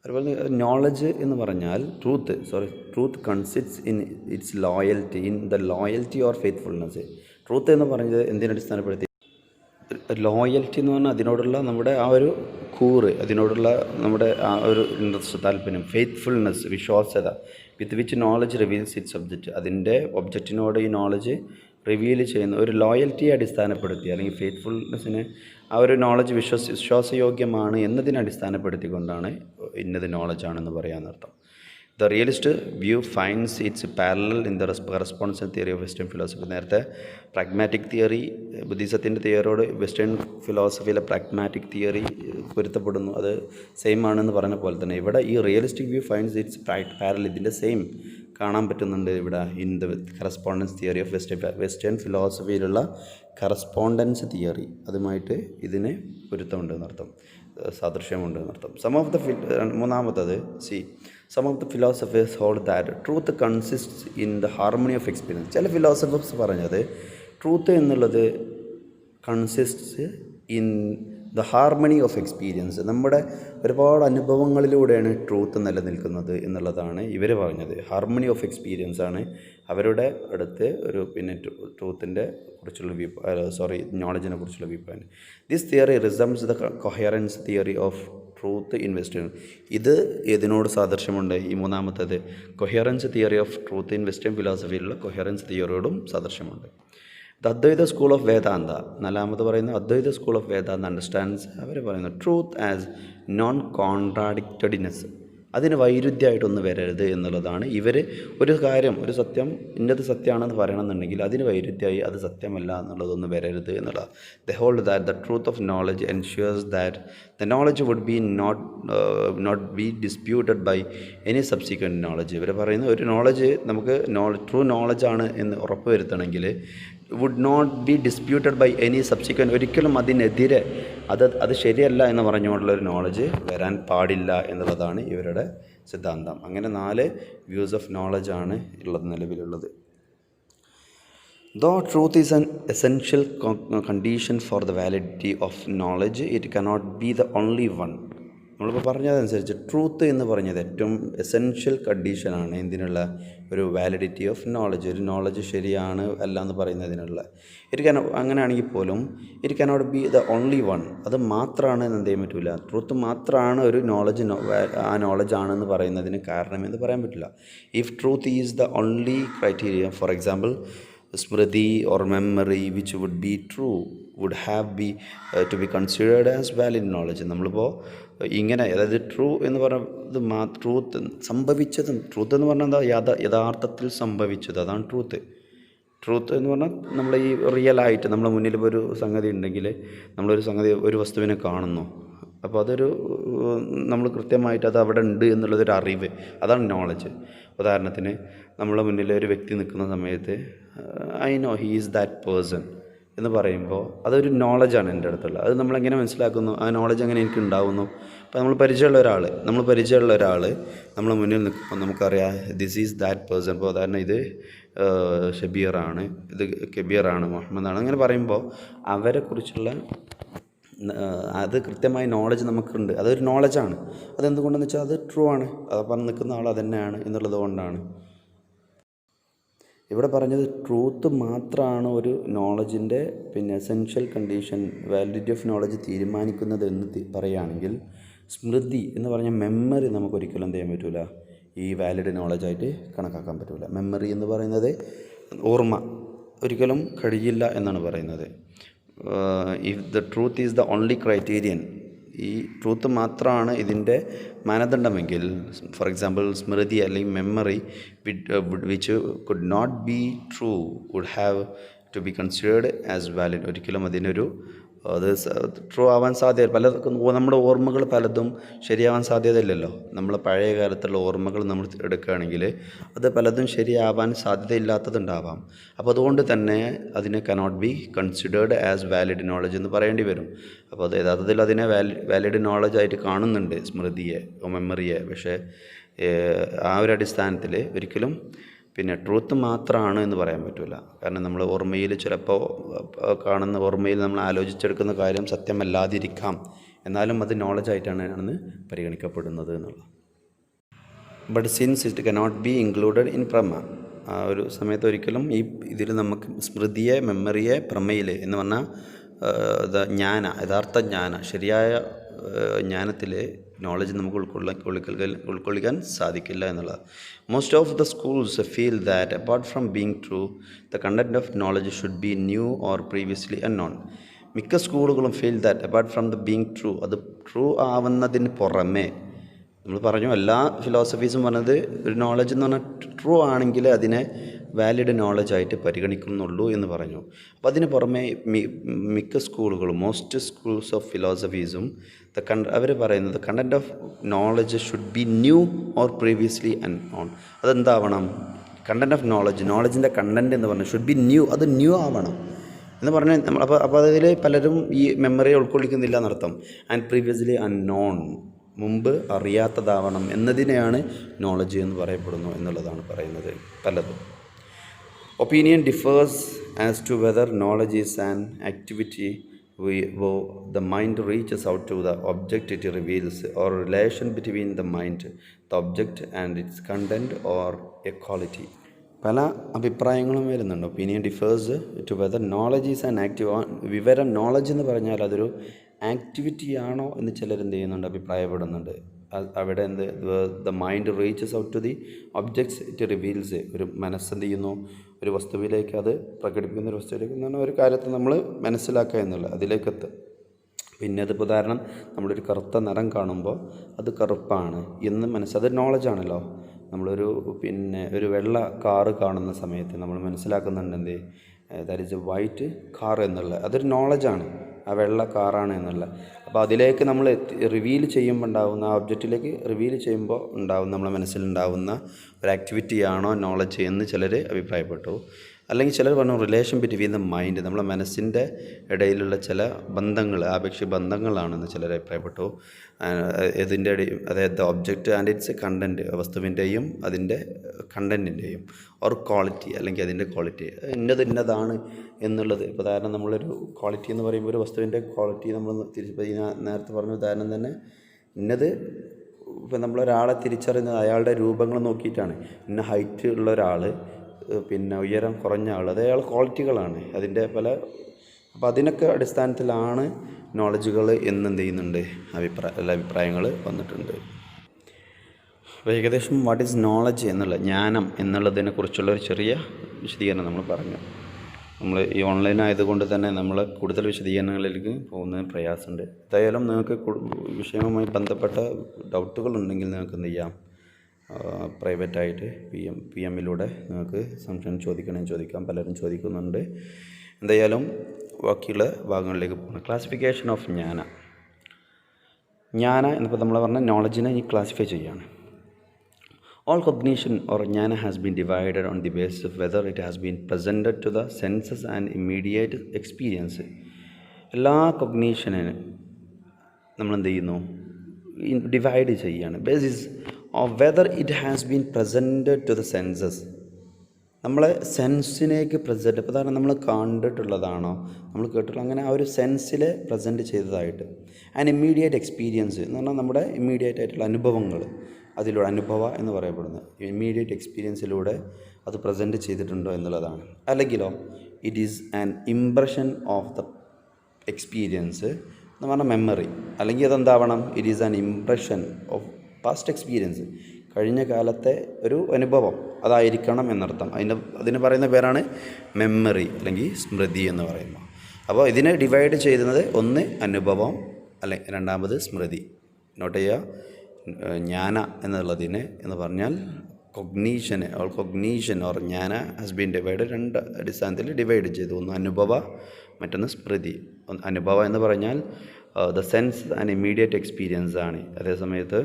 അതുപോലെ നോളജ് എന്ന് പറഞ്ഞാൽ truth consists in its loyalty, in the loyalty or faithfulness. Truth എന്ന് പറഞ്ഞത് എന്തിനടിസ്ഥാനപ്പെടുത്തി? ലോയൽറ്റി എന്ന് പറഞ്ഞാൽ അതിനോടുള്ള നമ്മുടെ ആ ഒരു കൂറ്, അതിനോടുള്ള നമ്മുടെ ആ ഒരു ഇൻട്രസ്റ്റ്, താല്പര്യം. ഫെയ്ത്ത്ഫുൾനെസ്, വിശ്വാസ്യത. With which knowledge reveals it's object. അതിൻ്റെ ഒബ്ജക്റ്റിനോട് ഈ നോളജ് റിവീൽ ചെയ്യുന്ന ഒരു ലോയൽറ്റിയെ അടിസ്ഥാനപ്പെടുത്തി, അല്ലെങ്കിൽ ഫെയ്ത്ത്ഫുൾനെസ്സിനെ ആ ഒരു നോളജ് വിശ്വാസയോഗ്യമാണ് എന്നതിനെ അടിസ്ഥാനപ്പെടുത്തിക്കൊണ്ടാണ് ഇന്നത് നോളജാണെന്ന് പറയാമെന്നർത്ഥം. The realist view finds its parallel in the correspondence theory of western philosophy. നേരത്തെ പ്രാഗ്മാറ്റിക് തിയറി, ബുദ്ധിസത്തിൻ്റെ തിയറിയോട് വെസ്റ്റേൺ ഫിലോസഫിയിലെ പ്രാഗ്മാറ്റിക് തിയറി പൊരുത്തപ്പെടുന്നു, അത് സെയിം ആണെന്ന് പറഞ്ഞ പോലെ തന്നെ ഇവിടെ ഈ realistic view finds its parallel, ഇതിൻ്റെ സെയിം കാണാൻ പറ്റുന്നുണ്ട് ഇവിടെ in the correspondence theory of western ഫിലോസഫിയിലുള്ള കറസ്പോണ്ടൻസ് തിയറി, അതുമായിട്ട് ഇതിന് പൊരുത്തമുണ്ടെന്നർത്ഥം, സാദൃശ്യമുണ്ടെന്നർത്ഥം. മൂന്നാമത്തത് some of the philosophers hold that truth consists in the harmony of experience. ചില ഫിലോസഫേഴ്സ് പറഞ്ഞത് ട്രൂത്ത് എന്നുള്ളത് consists in the harmony of experience. നമ്മുടെ ഒരുപാട് അനുഭവങ്ങളിലൂടെയാണ് ട്രൂത്ത് നിലനിൽക്കുന്നത് എന്നുള്ളതാണ് ഇവർ പറഞ്ഞത്. ഹാർമണി ഓഫ് എക്സ്പീരിയൻസ് ആണ് അവരുടെ അടുത്ത് ഒരു ട്രൂത്തിൻ്റെ കുറിച്ചുള്ള നോളജിനെ കുറിച്ചുള്ള view point. This theory resumes the coherence theory of truth in western. ഇത് ഏതിനോട് സാദൃശ്യമുണ്ട്? ഈ മൂന്നാമത്തേത് coherence theory of truth in western ഫിലോസഫിയിലുള്ള കൊഹറൻസ് തിയറിയോടും സാദൃശ്യമുണ്ട്. The Advaita school of Vedanta, നാലാമത് പറയുന്ന Advaita school of Vedanta understands, അവർ പറയുന്നു ട്രൂത്ത് ആസ് നോൺ കോൺട്രാഡിക്റ്റഡിനെസ്. അതിന് വൈരുദ്ധ്യമായിട്ടൊന്നും വരരുത് എന്നുള്ളതാണ്. ഇവർ ഒരു കാര്യം, ഒരു സത്യം ഇന്നത് സത്യമാണെന്ന് പറയണമെന്നുണ്ടെങ്കിൽ അതിന് വൈരുദ്ധ്യമായി അത് സത്യമല്ല എന്നുള്ളതൊന്നും വരരുത് എന്നുള്ളത്. The hold that the truth of knowledge ensures that the knowledge would be not be disputed by any subsequent knowledge. ഇവർ പറയുന്ന ഒരു നോളജ് നമുക്ക് ട്രൂ നോളജാണ് എന്ന് ഉറപ്പ് വരുത്തണമെങ്കിൽ would not be disputed by any subsequent, ഒരിക്കലും അതിനെതിരെ അത് ശരിയല്ല എന്ന് പറഞ്ഞുകൊണ്ടുള്ളൊരു നോളജ് വരാൻ പാടില്ല എന്നുള്ളതാണ് ഇവരുടെ സിദ്ധാന്തം. അങ്ങനെ 4 വ്യൂസ് ഓഫ് നോളജാണ് നിലവിലുള്ളത്. Though truth is an essential condition for the validity of knowledge, it cannot be the only one. നമ്മളിപ്പോൾ പറഞ്ഞതനുസരിച്ച് ട്രൂത്ത് എന്ന് പറഞ്ഞത് ഏറ്റവും എസെൻഷ്യൽ കണ്ടീഷനാണ് എന്തിനുള്ള ഒരു വാലിഡിറ്റി ഓഫ് നോളജ്, ഒരു നോളജ് ശരിയാണ് അല്ല എന്ന് പറയുന്നതിനുള്ള. അങ്ങനെയാണെങ്കിൽ പോലും it cannot B the only one. അത് മാത്രമാണ് എന്ത് ചെയ്യാൻ പറ്റില്ല, ട്രൂത്ത് മാത്രമാണ് ഒരു നോളജ്, ആ നോളജാണെന്ന് പറയുന്നതിന് കാരണമെന്ന് പറയാൻ പറ്റില്ല. If truth is the only criteria, for example smriti or memory which would be true would have be to be considered as valid knowledge. നമ്മളിപ്പോൾ ഇങ്ങനെ, അതായത് ട്രൂ എന്ന് പറയുന്നത് ട്രൂത്ത് സംഭവിച്ചതും, ട്രൂത്ത് എന്ന് പറഞ്ഞാൽ എന്താ, യഥാർത്ഥത്തിൽ സംഭവിച്ചത്, അതാണ് ട്രൂത്ത്. ട്രൂത്ത് എന്ന് പറഞ്ഞാൽ നമ്മൾ ഈ റിയലായിട്ട് നമ്മുടെ മുന്നിൽ ഒരു സംഗതി ഉണ്ടെങ്കിൽ, ഒരു വസ്തുവിനെ കാണുന്നു, അപ്പോൾ അതൊരു നമ്മൾ കൃത്യമായിട്ട് അത് അവിടെ ഉണ്ട് എന്നുള്ളതൊരു അറിവ്, അതാണ് നോളജ്. ഉദാഹരണത്തിന് നമ്മളെ മുന്നിൽ ഒരു വ്യക്തി നിൽക്കുന്ന സമയത്ത് I know he is that person എന്ന് പറയുമ്പോൾ അതൊരു നോളജാണ് എൻ്റെ അടുത്തുള്ള. അത് നമ്മളെങ്ങനെ മനസ്സിലാക്കുന്നു, ആ നോളജ് എങ്ങനെ എനിക്ക് ഉണ്ടാകുന്നു? അപ്പോൾ നമ്മൾ പരിചയമുള്ള ഒരാൾ നമ്മളെ മുന്നിൽ നിൽക്കുമ്പോൾ നമുക്കറിയാം ദിസ് ഈസ് ദാറ്റ് പേഴ്സൺ. ഇപ്പോൾ ഉദാഹരണം ഇത് ഷബീറാണ്, ഇത് കബീറാണ്, മുഹമ്മദാണ്, അങ്ങനെ പറയുമ്പോൾ അവരെക്കുറിച്ചുള്ള അത് കൃത്യമായ നോളജ് നമുക്കുണ്ട്. അതൊരു നോളജാണ്. അതെന്തുകൊണ്ടെന്ന് വെച്ചാൽ അത് ട്രൂ ആണ്, അത് പറഞ്ഞ് നിൽക്കുന്ന ആൾ അത് തന്നെയാണ് എന്നുള്ളത് കൊണ്ടാണ്. ഇവിടെ പറഞ്ഞത് ട്രൂത്ത് മാത്രമാണ് ഒരു നോളജിൻ്റെ essential condition, validity of knowledge തീരുമാനിക്കുന്നത് എന്ന് പറയുകയാണെങ്കിൽ, സ്മൃതി എന്ന് പറഞ്ഞാൽ മെമ്മറി നമുക്കൊരിക്കലും എന്ത് ചെയ്യാൻ പറ്റില്ല, ഈ വാലിഡ് നോളജായിട്ട് കണക്കാക്കാൻ പറ്റില്ല. മെമ്മറി എന്ന് പറയുന്നത് ഓർമ്മ ഒരിക്കലും കഴിയില്ല എന്നാണ് പറയുന്നത്. If the truth is the only criterion, ഈ ട്രൂത്ത് മാത്രമാണ് ഇതിൻ്റെ മാനദണ്ഡമെങ്കിൽ, ഫോർ എക്സാമ്പിൾ സ്മൃതി അല്ലെങ്കിൽ memory which could not be true would have to be considered as valid, ഒരിക്കലും അതിനൊരു അത് ട്രൂ ആവാൻ സാധ്യത പലർക്കും നമ്മുടെ ഓർമ്മകൾ പലതും ശരിയാവാൻ സാധ്യതയില്ലല്ലോ. നമ്മൾ പഴയ കാലത്തുള്ള ഓർമ്മകൾ നമ്മൾ എടുക്കുകയാണെങ്കിൽ അത് പലതും ശരിയാവാൻ സാധ്യതയില്ലാത്തതുണ്ടാവാം. അപ്പോൾ അതുകൊണ്ട് തന്നെ അതിനെ cannot be considered as valid knowledge എന്ന് പറയേണ്ടി വരും. അപ്പോൾ അത് യഥാർത്ഥത്തിൽ അതിനെ വാലിഡ് നോളജ് ആയിട്ട് കാണുന്നുണ്ട് സ്മൃതിയെ, മെമ്മറിയെ. പക്ഷേ ആ ഒരു അടിസ്ഥാനത്തിൽ ഒരിക്കലും പിന്നെ ട്രൂത്ത് മാത്രമാണ് എന്ന് പറയാൻ പറ്റില്ല. കാരണം നമ്മൾ ഓർമ്മയിൽ ചിലപ്പോൾ കാണുന്ന ഓർമ്മയിൽ നമ്മൾ ആലോചിച്ചെടുക്കുന്ന കാര്യം സത്യമല്ലാതിരിക്കാം, എന്നാലും അത് നോളജായിട്ടാണ് പരിഗണിക്കപ്പെടുന്നത് എന്നുള്ളത്. But since it cannot be included in prama, ആ ഒരു സമയത്ത് ഒരിക്കലും ഇതിൽ നമുക്ക് സ്മൃതിയെ, മെമ്മറിയെ, പ്രമയിൽ എന്ന് പറഞ്ഞാൽ യഥാർത്ഥ ജ്ഞാന, ശരിയായ ജ്ഞാനത്തിൽ നോളജ് നമുക്ക് ഉൾക്കൊള്ളിക്കാൻ സാധിക്കില്ല എന്നുള്ളത്. Most of the schools feel that apart from being true the content of knowledge should be new or previously unknown. മിക്ക സ്കൂളുകളും feel that apart from the being true, അത് ട്രൂ ആവുന്നതിന് പുറമേ, നമ്മൾ പറഞ്ഞു എല്ലാ ഫിലോസഫീസും പറഞ്ഞത് ഒരു നോളജ് എന്ന് പറഞ്ഞാൽ ട്രൂ ആണെങ്കിൽ അതിനെ വാലിഡ് നോളജായിട്ട് പരിഗണിക്കുന്നുള്ളൂ എന്ന് പറഞ്ഞു. അപ്പോൾ അതിന് പുറമെ മിക്ക സ്കൂളുകളും, മോസ്റ്റ് സ്കൂൾസ് ഓഫ് ഫിലോസഫീസും അവർ പറയുന്നത് content of knowledge should be new or previously unknown. അതെന്താവണം? കണ്ടന്റ് ഓഫ് നോളജിൻ്റെ കണ്ടന്റ് എന്ന് പറഞ്ഞാൽ ഷുഡ് ബി ന്യൂ, അത് ന്യൂ ആവണം എന്ന് പറഞ്ഞാൽ നമ്മൾ അപ്പോൾ അതിൽ പലരും ഈ മെമ്മറിയെ ഉൾക്കൊള്ളിക്കുന്നില്ല എന്നർത്ഥം. ആൻഡ് പ്രീവിയസ്ലി അൺനോൺ, മുമ്പ് അറിയാത്തതാവണം എന്നതിനെയാണ് നോളജ് എന്ന് പറയപ്പെടുന്നു എന്നുള്ളതാണ് പറയുന്നത് പലതും. Opinion differs as to whether knowledge is an activity the mind reaches out to the object it reveals, or relation between the mind, the object and its content, or a quality. പല അഭിപ്രായങ്ങളും വരുന്നുണ്ട്. Opinion differs to whether knowledge is an വിവരം, നോളജ് എന്ന് പറഞ്ഞാൽ അതൊരു ആക്ടിവിറ്റി ആണോ എന്ന് ചിലർ എന്ത് ചെയ്യുന്നുണ്ട്, അഭിപ്രായപ്പെടുന്നുണ്ട്. അവിടെ the mind reaches out to the objects it reveals, ഒരു മനസ്സെന്ത് ചെയ്യുന്നു, ഒരു വസ്തുവിലേക്ക് അത് പ്രകടിപ്പിക്കുന്ന ഒരു വസ്തുവിലേക്ക് എന്ന് പറഞ്ഞാൽ ഒരു കാര്യത്തെ നമ്മൾ മനസ്സിലാക്കുക എന്നുള്ള അതിലേക്കെത്തുക. പിന്നെ അതിപ്പോൾ ഉദാഹരണം, നമ്മളൊരു കറുത്ത നിറം കാണുമ്പോൾ അത് കറുപ്പാണ് എന്ന് അതൊരു നോളജാണല്ലോ. നമ്മളൊരു ഒരു വെള്ള കാറ് കാണുന്ന സമയത്ത് നമ്മൾ മനസ്സിലാക്കുന്നുണ്ട് എന്ത്, that is A white car എന്നുള്ള, അതൊരു നോളജാണ്, ആ വെള്ള കാറാണ് എന്നുള്ള. അപ്പോൾ അതിലേക്ക് നമ്മൾ റിവീൽ ചെയ്യുമ്പോൾ ഉണ്ടാകുന്ന, ആ ഒബ്ജക്റ്റിലേക്ക് റിവീൽ ചെയ്യുമ്പോൾ ഉണ്ടാകുന്ന, നമ്മുടെ മനസ്സിലുണ്ടാകുന്ന ഒരു ആക്ടിവിറ്റിയാണോ നോളജ് എന്ന് ചിലർ അഭിപ്രായപ്പെട്ടു. അല്ലെങ്കിൽ ചിലർ പറഞ്ഞു റിലേഷൻ ബിറ്റ്വീൻ ദ മൈൻഡ്, നമ്മുടെ മനസ്സിൻ്റെ ഇടയിലുള്ള ചില ബന്ധങ്ങൾ, ആപേക്ഷിക ബന്ധങ്ങളാണെന്ന് ചിലർ അഭിപ്രായപ്പെട്ടു. ഇതിൻ്റെ അതായത് ഒബ്ജക്റ്റ് ആൻഡ് ഇറ്റ്സ് കണ്ടൻറ്റ്, വസ്തുവിൻ്റെയും അതിൻ്റെ കണ്ടൻറ്റിൻ്റെയും, ഓർ ക്വാളിറ്റി, അല്ലെങ്കിൽ അതിൻ്റെ ക്വാളിറ്റി ഇന്നതാണ് എന്നുള്ളത്. ഇപ്പോൾ ഉദാഹരണം, നമ്മളൊരു ക്വാളിറ്റി എന്ന് പറയുമ്പോൾ ഒരു വസ്തുവിൻ്റെ ക്വാളിറ്റി നമ്മൾ നേരത്തെ പറഞ്ഞ ഉദാഹരണം തന്നെ, ഇന്നത് ഇപ്പം നമ്മളൊരാളെ തിരിച്ചറിയുന്നത് അയാളുടെ രൂപങ്ങൾ നോക്കിയിട്ടാണ്. ഇന്ന ഹൈറ്റ് ഉള്ള ഒരാൾ, പിന്നെ ഉയരം കുറഞ്ഞ ആൾ, അത് അയാൾ ക്വാളിറ്റികളാണ് അതിൻ്റെ പല. അപ്പോൾ അതിനൊക്കെ അടിസ്ഥാനത്തിലാണ് നോളജുകൾ എന്നെന്ത് ചെയ്യുന്നുണ്ട്, അഭിപ്രായങ്ങൾ വന്നിട്ടുണ്ട്. അപ്പോൾ ഏകദേശം വാട്ട് ഈസ് നോളജ് എന്നുള്ള, ജ്ഞാനം എന്നുള്ളതിനെക്കുറിച്ചുള്ള ഒരു ചെറിയ വിശദീകരണം നമ്മൾ പറഞ്ഞു. നമ്മൾ ഈ ഓൺലൈൻ ആയതുകൊണ്ട് തന്നെ നമ്മൾ കൂടുതൽ വിശദീകരണങ്ങളിലേക്ക് പോകുന്നതിന് പ്രയാസമുണ്ട്. എന്തായാലും നിങ്ങൾക്ക് വിഷയവുമായി ബന്ധപ്പെട്ട ഡൗട്ടുകൾ ഉണ്ടെങ്കിൽ നിങ്ങൾക്ക് എന്ത് ചെയ്യാം, പ്രൈവറ്റായിട്ട് പി എമ്മിലൂടെ നിങ്ങൾക്ക് സംശയം ചോദിക്കാം. പലരും ചോദിക്കുന്നുണ്ട്. എന്തായാലും ബാക്കിയുള്ള ഭാഗങ്ങളിലേക്ക് പോകണം. ക്ലാസിഫിക്കേഷൻ ഓഫ് ജ്ഞാന എന്നിപ്പോൾ നമ്മൾ പറഞ്ഞ നോളജിനെ ഈ ക്ലാസിഫൈ ചെയ്യുകയാണ്. All cognition or jnana has been divided on the basis of whether it has been presented to the senses and immediate experience. എല്ലാ കൊഗ്നീഷനും നമ്മൾ എന്ത് ചെയ്യുന്നു, ഡിവൈഡ് ചെയ്യുകയാണ്. Basis of whether it has been presented to the senses, നമ്മളെ സെൻസിനേക്ക് പ്രസൻറ്റ്, ഇപ്പോൾ കാരണം നമ്മൾ കണ്ടിട്ടുള്ളതാണോ, നമ്മൾ കേട്ടിട്ടുള്ള, അങ്ങനെ ആ ഒരു സെൻസിൽ പ്രസൻറ്റ് ചെയ്തതായിട്ട്. ആൻഡ് ഇമ്മീഡിയറ്റ് എക്സ്പീരിയൻസ് എന്ന് പറഞ്ഞാൽ നമ്മുടെ ഇമ്മീഡിയറ്റ് ആയിട്ടുള്ള അനുഭവങ്ങൾ, അതിലൂടെ അനുഭവ എന്ന് പറയപ്പെടുന്നത് ഇമ്മീഡിയറ്റ് എക്സ്പീരിയൻസിലൂടെ അത് പ്രസൻറ്റ് ചെയ്തിട്ടുണ്ടോ എന്നുള്ളതാണ്. അല്ലെങ്കിലോ it is an impression of the experience എന്ന് പറഞ്ഞാൽ മെമ്മറി, അല്ലെങ്കിൽ അതെന്താവണം, it is an impression of past experience, കഴിഞ്ഞ കാലത്തെ ഒരു അനുഭവം അതായിരിക്കണം എന്നർത്ഥം. അതിന് പറയുന്ന പേരാണ് മെമ്മറി അല്ലെങ്കിൽ സ്മൃതി എന്ന് പറയുമ്പോൾ. അപ്പോൾ ഇതിനെ ഡിവൈഡ് ചെയ്യുന്നത് ഒന്ന് അനുഭവം, അല്ലെങ്കിൽ രണ്ടാമത് സ്മൃതി. നോട്ട് ചെയ്യുക, ജ്ഞാന എന്നുള്ളതിന് എന്ന് പറഞ്ഞാൽ കൊഗ്നീഷൻ ഓർ ജ്ഞാന ഹാസ് ബീൻ ഡിവൈഡ്, രണ്ട് അടിസ്ഥാനത്തിൽ ഡിവൈഡ് ചെയ്തു. ഒന്ന് അനുഭവ, മറ്റൊന്ന് സ്മൃതി. അനുഭവം എന്ന് പറഞ്ഞാൽ the sense and immediate experience ആണ്. അതേസമയത്ത്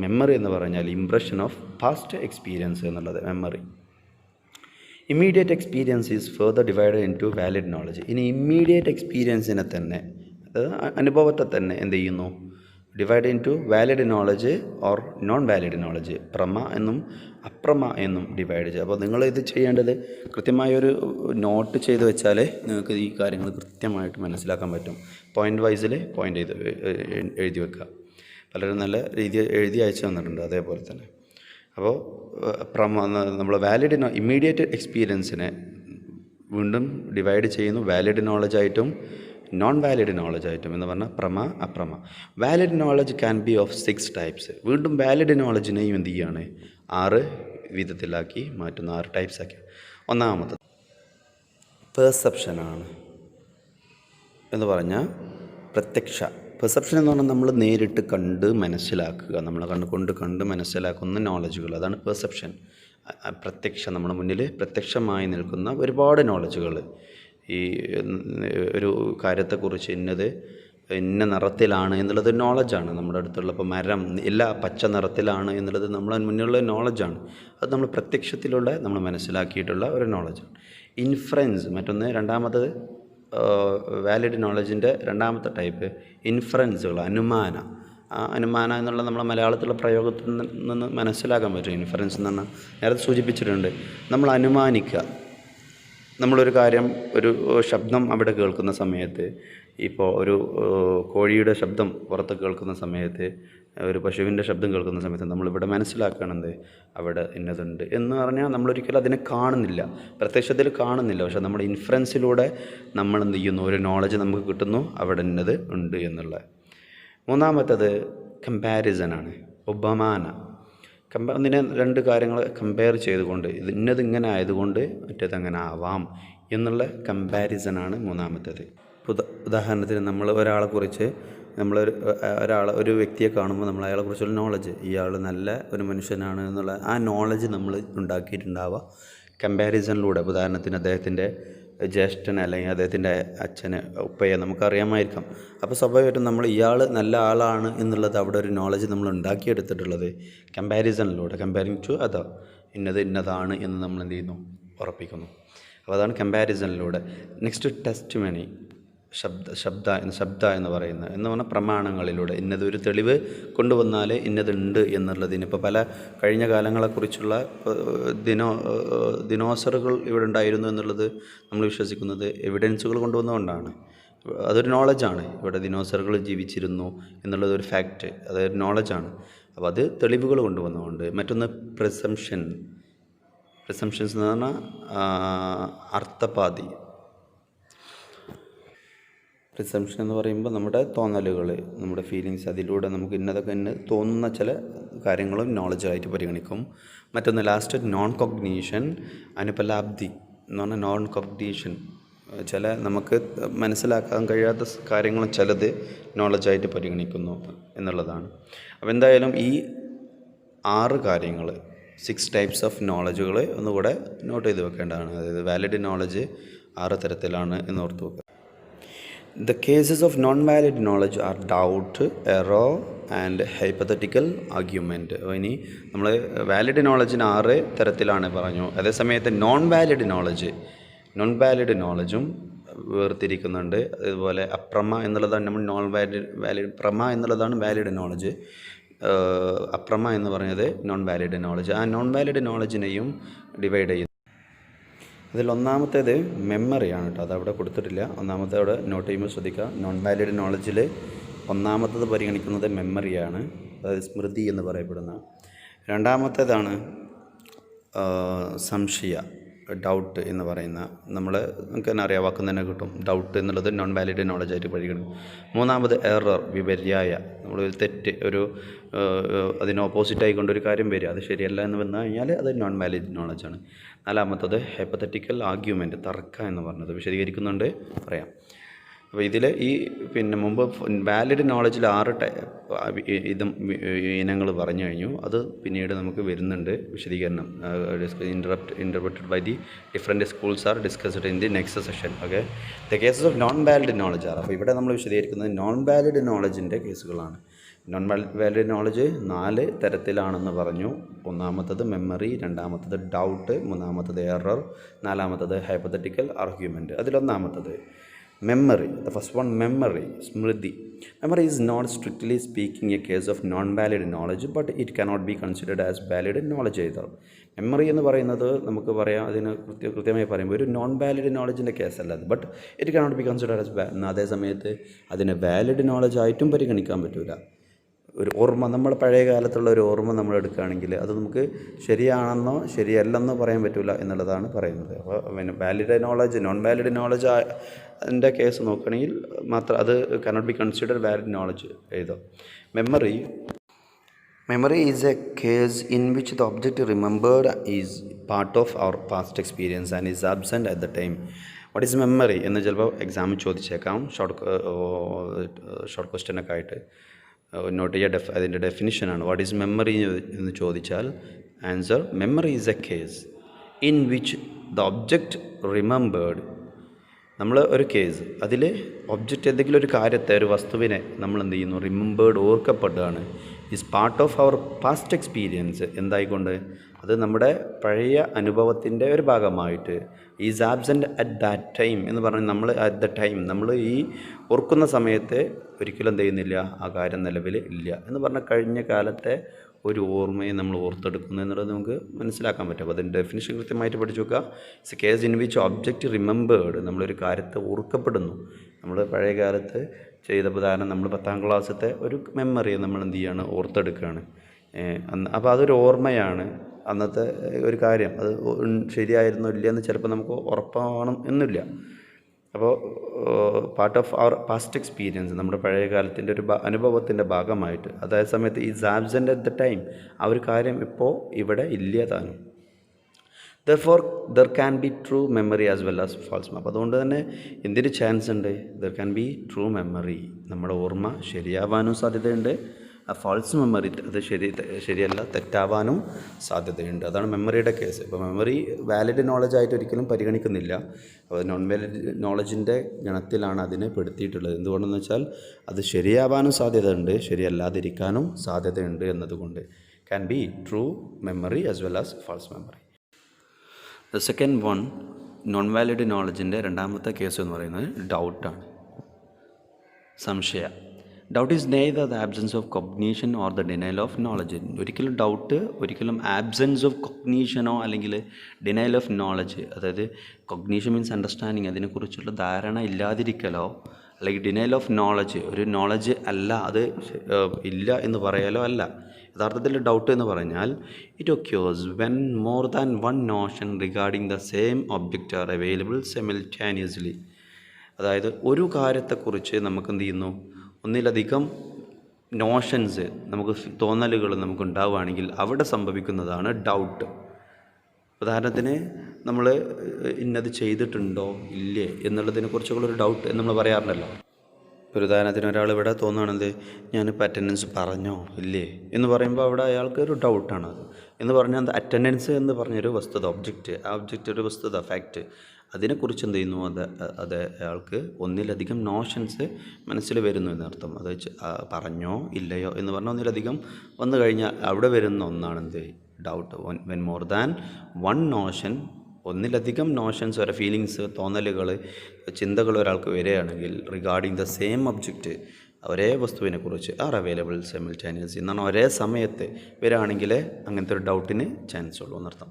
മെമ്മറി എന്ന് പറഞ്ഞാൽ ഇംപ്രഷൻ ഓഫ് പാസ്റ്റ് എക്സ്പീരിയൻസ് എന്നുള്ളത് memory. Immediate experience is further divided into valid knowledge. ഇനി ഇമ്മീഡിയറ്റ് എക്സ്പീരിയൻസിനെ തന്നെ, അനുഭവത്തെ തന്നെ എന്ത് ചെയ്യുന്നു, divide into valid knowledge or non valid knowledge. പ്രമ എന്നും അപ്രമ എന്നും ഡിവൈഡ് ചെയ്യുക. അപ്പോൾ നിങ്ങൾ ഇത് ചെയ്യേണ്ടത് കൃത്യമായൊരു നോട്ട് ചെയ്ത് വെച്ചാൽ നിങ്ങൾക്ക് ഈ കാര്യങ്ങൾ കൃത്യമായിട്ട് മനസ്സിലാക്കാൻ പറ്റും. പോയിൻ്റ് വൈസിൽ പോയിൻ്റ് ചെയ്ത് എഴുതി വെക്കുക. പലരും നല്ല രീതി എഴുതി അയച്ചു തന്നിട്ടുണ്ട്. അതേപോലെ തന്നെ അപ്പോൾ നമ്മൾ വാലിഡ് ഇമ്മീഡിയറ്റ് എക്സ്പീരിയൻസിനെ വീണ്ടും ഡിവൈഡ് ചെയ്യുന്നു വാലിഡ് നോളജായിട്ടും നോൺ വാലിഡ് നോളജായിട്ടും എന്ന് പറഞ്ഞാൽ പ്രമ അപ്രമ. Valid knowledge can be of 6 types. വീണ്ടും വാലിഡ് നോളജിനെയും എന്ത് ചെയ്യുകയാണ്, 6 വിധത്തിലാക്കി മാറ്റുന്നു, 6 ടൈപ്സ് ആക്കി. ഒന്നാമത് പെർസെപ്ഷനാണ് എന്ന് പറഞ്ഞാൽ പ്രത്യക്ഷ. പെർസെപ്ഷൻ എന്ന് പറഞ്ഞാൽ നമ്മൾ നേരിട്ട് കണ്ട് മനസ്സിലാക്കുക, നമ്മളെ കണ്ട് മനസ്സിലാക്കുന്ന നോളജുകൾ, അതാണ് പെർസെപ്ഷൻ. പ്രത്യക്ഷ, നമ്മുടെ മുന്നിൽ പ്രത്യക്ഷമായി നിൽക്കുന്ന ഒരുപാട് നോളജുകൾ. ഈ ഒരു കാര്യത്തെക്കുറിച്ച് ഇന്ന നിറത്തിലാണ് എന്നുള്ളത് നോളജാണ്. നമ്മുടെ അടുത്തുള്ള ഇപ്പോൾ മരം എല്ലാ പച്ച നിറത്തിലാണ് എന്നുള്ളത് നമ്മളെ മുന്നിലുള്ള നോളജാണ്. അത് നമ്മൾ പ്രത്യക്ഷത്തിലുള്ള നമ്മൾ മനസ്സിലാക്കിയിട്ടുള്ള ഒരു നോളജാണ്. ഇൻഫറൻസ് മറ്റൊന്ന്. രണ്ടാമത് വാലിഡ് നോളജിൻ്റെ രണ്ടാമത്തെ ടൈപ്പ് ഇൻഫറൻസുകൾ, അനുമാന. ആ അനുമാന എന്നുള്ള നമ്മളെ മലയാളത്തിലുള്ള പ്രയോഗത്തിൽ നിന്ന് മനസ്സിലാക്കാൻ പറ്റും. ഇൻഫറൻസ് എന്ന് പറഞ്ഞാൽ നേരത്തെ സൂചിപ്പിച്ചിട്ടുണ്ട്, നമ്മൾ അനുമാനിക്കുക. നമ്മളൊരു കാര്യം, ഒരു ശബ്ദം അവിടെ കേൾക്കുന്ന സമയത്ത്, ഇപ്പോൾ ഒരു കോഴിയുടെ ശബ്ദം പുറത്ത് കേൾക്കുന്ന സമയത്ത്, ഒരു പശുവിൻ്റെ ശബ്ദം കേൾക്കുന്ന സമയത്ത് നമ്മളിവിടെ മനസ്സിലാക്കണത് അവിടെ ഇന്നതുണ്ട് എന്ന് പറഞ്ഞാൽ നമ്മളൊരിക്കലും അതിനെ കാണുന്നില്ല, പ്രത്യക്ഷത്തിൽ കാണുന്നില്ല. പക്ഷേ നമ്മുടെ ഇൻഫറൻസിലൂടെ നമ്മൾ എന്ത് ചെയ്യുന്നു, ഒരു നോളജ് നമുക്ക് കിട്ടുന്നു അവിടെ ഇന്നത് ഉണ്ട് എന്നുള്ള. മൂന്നാമത്തേത് കമ്പാരിസനാണ്, ഉപമാന. ഒന്നിനെ 2 കാര്യങ്ങൾ കമ്പയർ ചെയ്തുകൊണ്ട് ഇന്നത് ഇങ്ങനെ ആയതുകൊണ്ട് മറ്റേത് അങ്ങനെ ആവാം എന്നുള്ള കമ്പാരിസനാണ് മൂന്നാമത്തേത്. ഉദാഹരണത്തിന് നമ്മൾ ഒരാളെക്കുറിച്ച് ഒരു വ്യക്തിയെ കാണുമ്പോൾ നമ്മൾ അയാളെക്കുറിച്ചുള്ള നോളജ്, ഇയാൾ നല്ല ഒരു മനുഷ്യനാണ് എന്നുള്ള ആ നോളജ് നമ്മൾ ഉണ്ടാക്കിയിട്ടുണ്ടാവുക കമ്പാരിസണിലൂടെ. ഉദാഹരണത്തിന് അദ്ദേഹത്തിൻ്റെ ജ്യേഷ്ഠനെ അല്ലെങ്കിൽ അദ്ദേഹത്തിൻ്റെ അച്ഛനെ ഉപ്പയെ നമുക്കറിയാമായിരിക്കാം. അപ്പോൾ സ്വാഭാവികമായിട്ടും നമ്മൾ ഇയാൾ നല്ല ആളാണ് എന്നുള്ളത് അവിടെ ഒരു നോളജ് നമ്മൾ ഉണ്ടാക്കിയെടുത്തിട്ടുള്ളത് കമ്പാരിസണിലൂടെ. കമ്പയറിങ് ടു അതർ, ഇന്നതാണ് എന്ന് നമ്മൾ എന്ത് ചെയ്യുന്നു, ഉറപ്പിക്കുന്നു. അപ്പോൾ അതാണ് കമ്പാരിസണിലൂടെ. നെക്സ്റ്റ് ടെസ്റ്റ് മണി, ശബ്ദ എന്ന് പറഞ്ഞാൽ പ്രമാണങ്ങളിലൂടെ ഇന്നതൊരു തെളിവ് കൊണ്ടുവന്നാൽ ഇന്നതുണ്ട് എന്നുള്ളതിന്. ഇപ്പോൾ പല കഴിഞ്ഞ കാലങ്ങളെക്കുറിച്ചുള്ള ദിനോസറുകൾ ഇവിടെ ഉണ്ടായിരുന്നു എന്നുള്ളത് നമ്മൾ വിശ്വസിക്കുന്നത് എവിഡൻസുകൾ കൊണ്ടുവന്നുകൊണ്ടാണ്. അതൊരു നോളജാണ്. ഇവിടെ ദിനോസറുകൾ ജീവിച്ചിരുന്നു എന്നുള്ളതൊരു ഫാക്റ്റ്, അതൊരു നോളജാണ്. അപ്പോൾ അത് തെളിവുകൾ കൊണ്ടുവന്നുകൊണ്ട്. മറ്റൊന്ന് പ്രിസംഷൻസ് എന്ന് പറഞ്ഞാൽ അർത്ഥപാതി. പ്രിസംഷൻ എന്ന് പറയുമ്പോൾ നമ്മുടെ തോന്നലുകൾ, നമ്മുടെ ഫീലിങ്സ്, അതിലൂടെ നമുക്ക് ഇന്നതൊക്കെ തോന്നുന്ന ചില കാര്യങ്ങളും നോളജായിട്ട് പരിഗണിക്കും. മറ്റൊന്ന് ലാസ്റ്റ് നോൺ കോഗ്നീഷൻ, അനുപലാബ്ധി എന്ന് പറഞ്ഞാൽ നോൺ കോഗ്നീഷൻ. ചില നമുക്ക് മനസ്സിലാക്കാൻ കഴിയാത്ത കാര്യങ്ങളും ചിലത് നോളജായിട്ട് പരിഗണിക്കുന്നു എന്നുള്ളതാണ്. അപ്പോൾ എന്തായാലും ഈ 6 കാര്യങ്ങൾ, 6 ടൈപ്സ് ഓഫ് നോളജുകൾ ഒന്നുകൂടെ നോട്ട് ചെയ്ത് വെക്കേണ്ടതാണ്. അതായത് വാലിഡ് നോളജ് 6 തരത്തിലാണ് എന്ന് ഓർത്ത് വെക്കുക. The cases of non-valid knowledge are doubt, error and hypothetical argument. ഇനി നമ്മൾ വാലിഡ് നോളജിന് 6 തരത്തിലാണ് പറഞ്ഞു. അതേസമയത്ത് നോൺ വാലിഡ് നോളജും വേർതിരിക്കുന്നുണ്ട്. അതുപോലെ അപ്രമ എന്നുള്ളതാണ് നമ്മൾ പ്രമ എന്നുള്ളതാണ് വാലിഡ് നോളജ്, അപ്രമ എന്ന് പറയുന്നത് നോൺ വാലിഡ് നോളജ്. ആ നോൺ വാലിഡ് നോളജിനെയും ഡിവൈഡ് ചെയ്യുന്നു. അതിൽ ഒന്നാമത്തേത് മെമ്മറിയാണ് കേട്ടോ, അതവിടെ കൊടുത്തിട്ടില്ല. ഒന്നാമത്തെ അവിടെ നോട്ട് ചെയ്യുമ്പോൾ ശ്രദ്ധിക്കുക. നോൺ വാലിഡ് നോളജിൽ ഒന്നാമത്തത് പരിഗണിക്കുന്നത് മെമ്മറിയാണ്, അതായത് സ്മൃതി എന്ന് പറയപ്പെടുന്ന. രണ്ടാമത്തേതാണ് സംശയ, ഡൗട്ട് എന്ന് പറയുന്ന, നമുക്ക് തന്നെ അറിയാം, വാക്ക് തന്നെ കിട്ടും. ഡൗട്ട് എന്നുള്ളത് നോൺ വാലിഡ് നോളജായിട്ട് പരിഗണിക്കും. മൂന്നാമത് എറർ, വിപര്യായ, നമ്മളൊരു തെറ്റ്, അതിന് ഓപ്പോസിറ്റായിക്കൊണ്ടൊരു കാര്യം വരിക, അത് ശരിയല്ല എന്ന് വന്നു കഴിഞ്ഞാൽ അത് നോൺ വാലിഡ് നോളജാണ്. നാലാമത്തത് ഹൈപ്പത്തറ്റിക്കൽ ആർഗ്യുമെൻറ്റ്, തർക്കം എന്ന് പറഞ്ഞത് വിശദീകരിക്കുന്നുണ്ട്, പറയാം. അപ്പോൾ ഇതിൽ ഈ മുമ്പ് വാലിഡ് നോളജിൽ 6 ഇനങ്ങൾ പറഞ്ഞു കഴിഞ്ഞു. അത് പിന്നീട് നമുക്ക് വരുന്നുണ്ട് വിശദീകരണം. Interpreted by the different schools are discussed in the next session. Okay, the cases of non valid knowledge are. അപ്പോൾ ഇവിടെ നമ്മൾ വിശദീകരിക്കുന്നത് നോൺ വാലിഡ് നോളജിൻ്റെ കേസുകളാണ്. നോൺ വാലിഡ് നോളജ് 4 തരത്തിലാണെന്ന് പറഞ്ഞു. ഒന്നാമത്തത് മെമ്മറി, രണ്ടാമത്തത് ഡൗട്ട്, മൂന്നാമത്തത് എറർ, നാലാമത്തത് ഹൈപ്പത്തറ്റിക്കൽ ആർഗ്യുമെൻറ്റ്. അതിലൊന്നാമത്തത് memory. The first one, memory, smriti. Memory is not strictly speaking a case of non-valid knowledge, but it cannot be considered as valid knowledge either. Memory എന്ന് പറയുന്നത് നമുക്ക് പറയാം, അതിന് കൃത്യമായി പറയുമ്പോൾ ഒരു നോൺ വാലിഡ് നോളജിൻ്റെ കേസല്ല അത്. But it cannot be considered as അതേ സമയത്ത് അതിനെ വാലിഡ് നോളജ് ആയിട്ടും പരിഗണിക്കാൻ പറ്റില്ല. ഒരു ഓർമ്മ, നമ്മൾ പഴയ കാലത്തുള്ള ഒരു ഓർമ്മ നമ്മൾ എടുക്കുകയാണെങ്കിൽ അത് നമുക്ക് ശരിയാണെന്നോ ശരിയല്ലെന്നോ പറയാൻ പറ്റില്ല എന്നുള്ളതാണ് പറയുന്നത്. അപ്പോൾ valid knowledge, non valid knowledge അതിൻ്റെ കേസ് നോക്കുകയാണെങ്കിൽ മാത്രം അത് cannot be considered valid knowledge എഴുതാം. Memory is a case in which the object remembered is part of our past experience and is absent at the time. What is memory എന്ന് ചിലപ്പോൾ എക്സാമിൽ ചോദിച്ചേക്കാം, ഷോർട്ട് ക്വസ്റ്റ്യനൊക്കെ ആയിട്ട്. നോട്ട് ചെയ്യുക, അതിൻ്റെ ഡെഫിനിഷനാണ്. വാട്ട് ഈസ് മെമ്മറി എന്ന് ചോദിച്ചാൽ answer, memory is a case in which the object remembered. നമ്മൾ ഒരു കേസ്, അതിൽ ഒബ്ജക്റ്റ് എന്തെങ്കിലും ഒരു കാര്യത്തെ, ഒരു വസ്തുവിനെ നമ്മൾ എന്ത് ചെയ്യുന്നു, റിമെമ്പേർഡ്, ഓർക്കപ്പെടുകയാണ്. Is part of our past experience. എന്തായിക്കൊണ്ട്, അത് നമ്മുടെ പഴയ അനുഭവത്തിൻ്റെ ഒരു ഭാഗമായിട്ട്. Is absent at that time എന്ന് പറഞ്ഞാൽ നമ്മൾ അറ്റ് ദ ടൈം, നമ്മൾ ഈ ഓർക്കുന്ന സമയത്ത് ഒരിക്കലും എന്ത് ചെയ്യുന്നില്ല, ആ കാര്യം നിലവിൽ ഇല്ല എന്ന് പറഞ്ഞാൽ കഴിഞ്ഞ കാലത്തെ ഒരു ഓർമ്മയെ നമ്മൾ ഓർത്തെടുക്കുന്നു എന്നുള്ളത് നമുക്ക് മനസ്സിലാക്കാൻ പറ്റും. അപ്പോൾ അതിൻ്റെ ഡെഫിനിഷൻ കൃത്യമായിട്ട് പഠിച്ചു നോക്കുക. It's A case in which object remembered, നമ്മളൊരു കാര്യത്തെ ഓർക്കപ്പെടുന്നു. നമ്മൾ പഴയ കാലത്ത് ചെയ്ത ഉദാഹരണം, നമ്മൾ 10ാം ക്ലാസ്സിലത്തെ ഒരു മെമ്മറിയെ നമ്മൾ എന്ത് ചെയ്യുകയാണ്, ഓർത്തെടുക്കുകയാണ്. അപ്പോൾ അതൊരു ഓർമ്മയാണ്. അന്നത്തെ ഒരു കാര്യം അത് ശരിയായിരുന്നോ ഇല്ലയെന്ന് ചിലപ്പോൾ നമുക്ക് ഉറപ്പാവണം എന്നില്ല. അപ്പോൾ part of our past experience, നമ്മുടെ പഴയ കാലത്തിൻ്റെ ഒരു അനുഭവത്തിൻ്റെ ഭാഗമായിട്ട്. അതേ സമയത്ത് is absent at the time, ആ ഒരു കാര്യം ഇപ്പോൾ ഇവിടെ ഇല്ല താനും. Therefore there can be true memory as well as false. അപ്പോൾ അതുകൊണ്ട് തന്നെ എന്തിന് ചാൻസ് ഉണ്ട്, there can be true memory, നമ്മുടെ ഓർമ്മ ശരിയാവാനും സാധ്യതയുണ്ട്. ഫാൾസ് മെമ്മറി, അത് ശരിയല്ല, തെറ്റാവാനും സാധ്യതയുണ്ട്. അതാണ് മെമ്മറിയുടെ കേസ്. ഇപ്പോൾ മെമ്മറി വാലിഡ് നോളജായിട്ട് ഒരിക്കലും പരിഗണിക്കുന്നില്ല. അപ്പോൾ നോൺ വാലിഡ് നോളജിൻ്റെ ഗണത്തിലാണ് അതിനെ പെടുത്തിയിട്ടുള്ളത്. എന്തുകൊണ്ടെന്ന് വെച്ചാൽ അത് ശരിയാവാനും സാധ്യതയുണ്ട്, ശരിയല്ലാതിരിക്കാനും സാധ്യതയുണ്ട് എന്നതുകൊണ്ട്. Can be true memory as well as false memory. The second one, non valid നോളജിൻ്റെ രണ്ടാമത്തെ കേസ് എന്ന് പറയുന്നത് ഡൗട്ടാണ്, സംശയ. Doubt is neither the absence of cognition or the denial of knowledge. ഒരിക്കലും ഡൗട്ട് ഒരിക്കലും ആബ്സെൻസ് ഓഫ് കൊഗ്നീഷനോ അല്ലെങ്കിൽ ഡിനയൽ ഓഫ് നോളജ്, അതായത് കൊഗ്നീഷൻ മീൻസ് അണ്ടർസ്റ്റാൻഡിങ്, അതിനെക്കുറിച്ചുള്ള ധാരണ ഇല്ലാതിരിക്കലോ അല്ലെങ്കിൽ ഡിനയൽ ഓഫ് നോളജ്, ഒരു നോളജ് അല്ല, അത് ഇല്ല എന്ന് പറയാലോ അല്ല. യഥാർത്ഥത്തിൽ ഡൗട്ട് എന്ന് പറഞ്ഞാൽ it occurs when more than one notion regarding the same object are available simultaneously. അതായത് ഒരു കാര്യത്തെക്കുറിച്ച് നമുക്ക് എന്ത് ചെയ്യുന്നു, ഒന്നിലധികം നോഷൻസ്, നമുക്ക് തോന്നലുകൾ നമുക്കുണ്ടാവുകയാണെങ്കിൽ അവിടെ സംഭവിക്കുന്നതാണ് ഡൗട്ട്. ഉദാഹരണത്തിന് നമ്മൾ ഇന്നത് ചെയ്തിട്ടുണ്ടോ ഇല്ലേ എന്നുള്ളതിനെക്കുറിച്ചുള്ളൊരു ഡൗട്ട് എന്ന് നമ്മൾ പറയാറുണ്ടല്ലോ. ഒരു ഉദാഹരണത്തിന് ഒരാൾ ഇവിടെ തോന്നുകയാണെന്ത്, ഞാനിപ്പോൾ അറ്റൻഡൻസ് പറഞ്ഞോ ഇല്ലേ എന്ന് പറയുമ്പോൾ അവിടെ അയാൾക്ക് ഒരു ഡൗട്ടാണത്. എന്ന് പറഞ്ഞാൽ അറ്റൻഡൻസ് എന്ന് പറഞ്ഞൊരു വസ്തുത, ഒബ്ജക്റ്റ്, ആ ഒബ്ജക്റ്റ് ഒരു വസ്തുത, ഫാക്റ്റ്, അതിനെക്കുറിച്ച് എന്ത് ചെയ്യുന്നു, അത് അയാൾക്ക് ഒന്നിലധികം നോഷൻസ് മനസ്സിൽ വരുന്നു എന്നർത്ഥം. അത് പറഞ്ഞോ ഇല്ലയോ എന്ന് പറഞ്ഞാൽ ഒന്നിലധികം വന്നു കഴിഞ്ഞാൽ അവിടെ വരുന്ന ഒന്നാണ് എന്ത്, doubt. When more than one Notion, ഒന്നിലധികം നോഷൻസ്, വരെ ഫീലിങ്സ്, തോന്നലുകൾ, ചിന്തകൾ ഒരാൾക്ക് വരികയാണെങ്കിൽ റിഗാർഡിങ് ദ സെയിം ഒബ്ജക്റ്റ്, ഒരേ വസ്തുവിനെക്കുറിച്ച് ആർ അവൈലബിൾ സിമിൾട്ടാനിയസ് എന്നാണ്, ഒരേ സമയത്ത് വരികയാണെങ്കിൽ അങ്ങനത്തെ ഒരു ഡൗട്ടിന് ചാൻസ് ഉള്ളൂ എന്നർത്ഥം.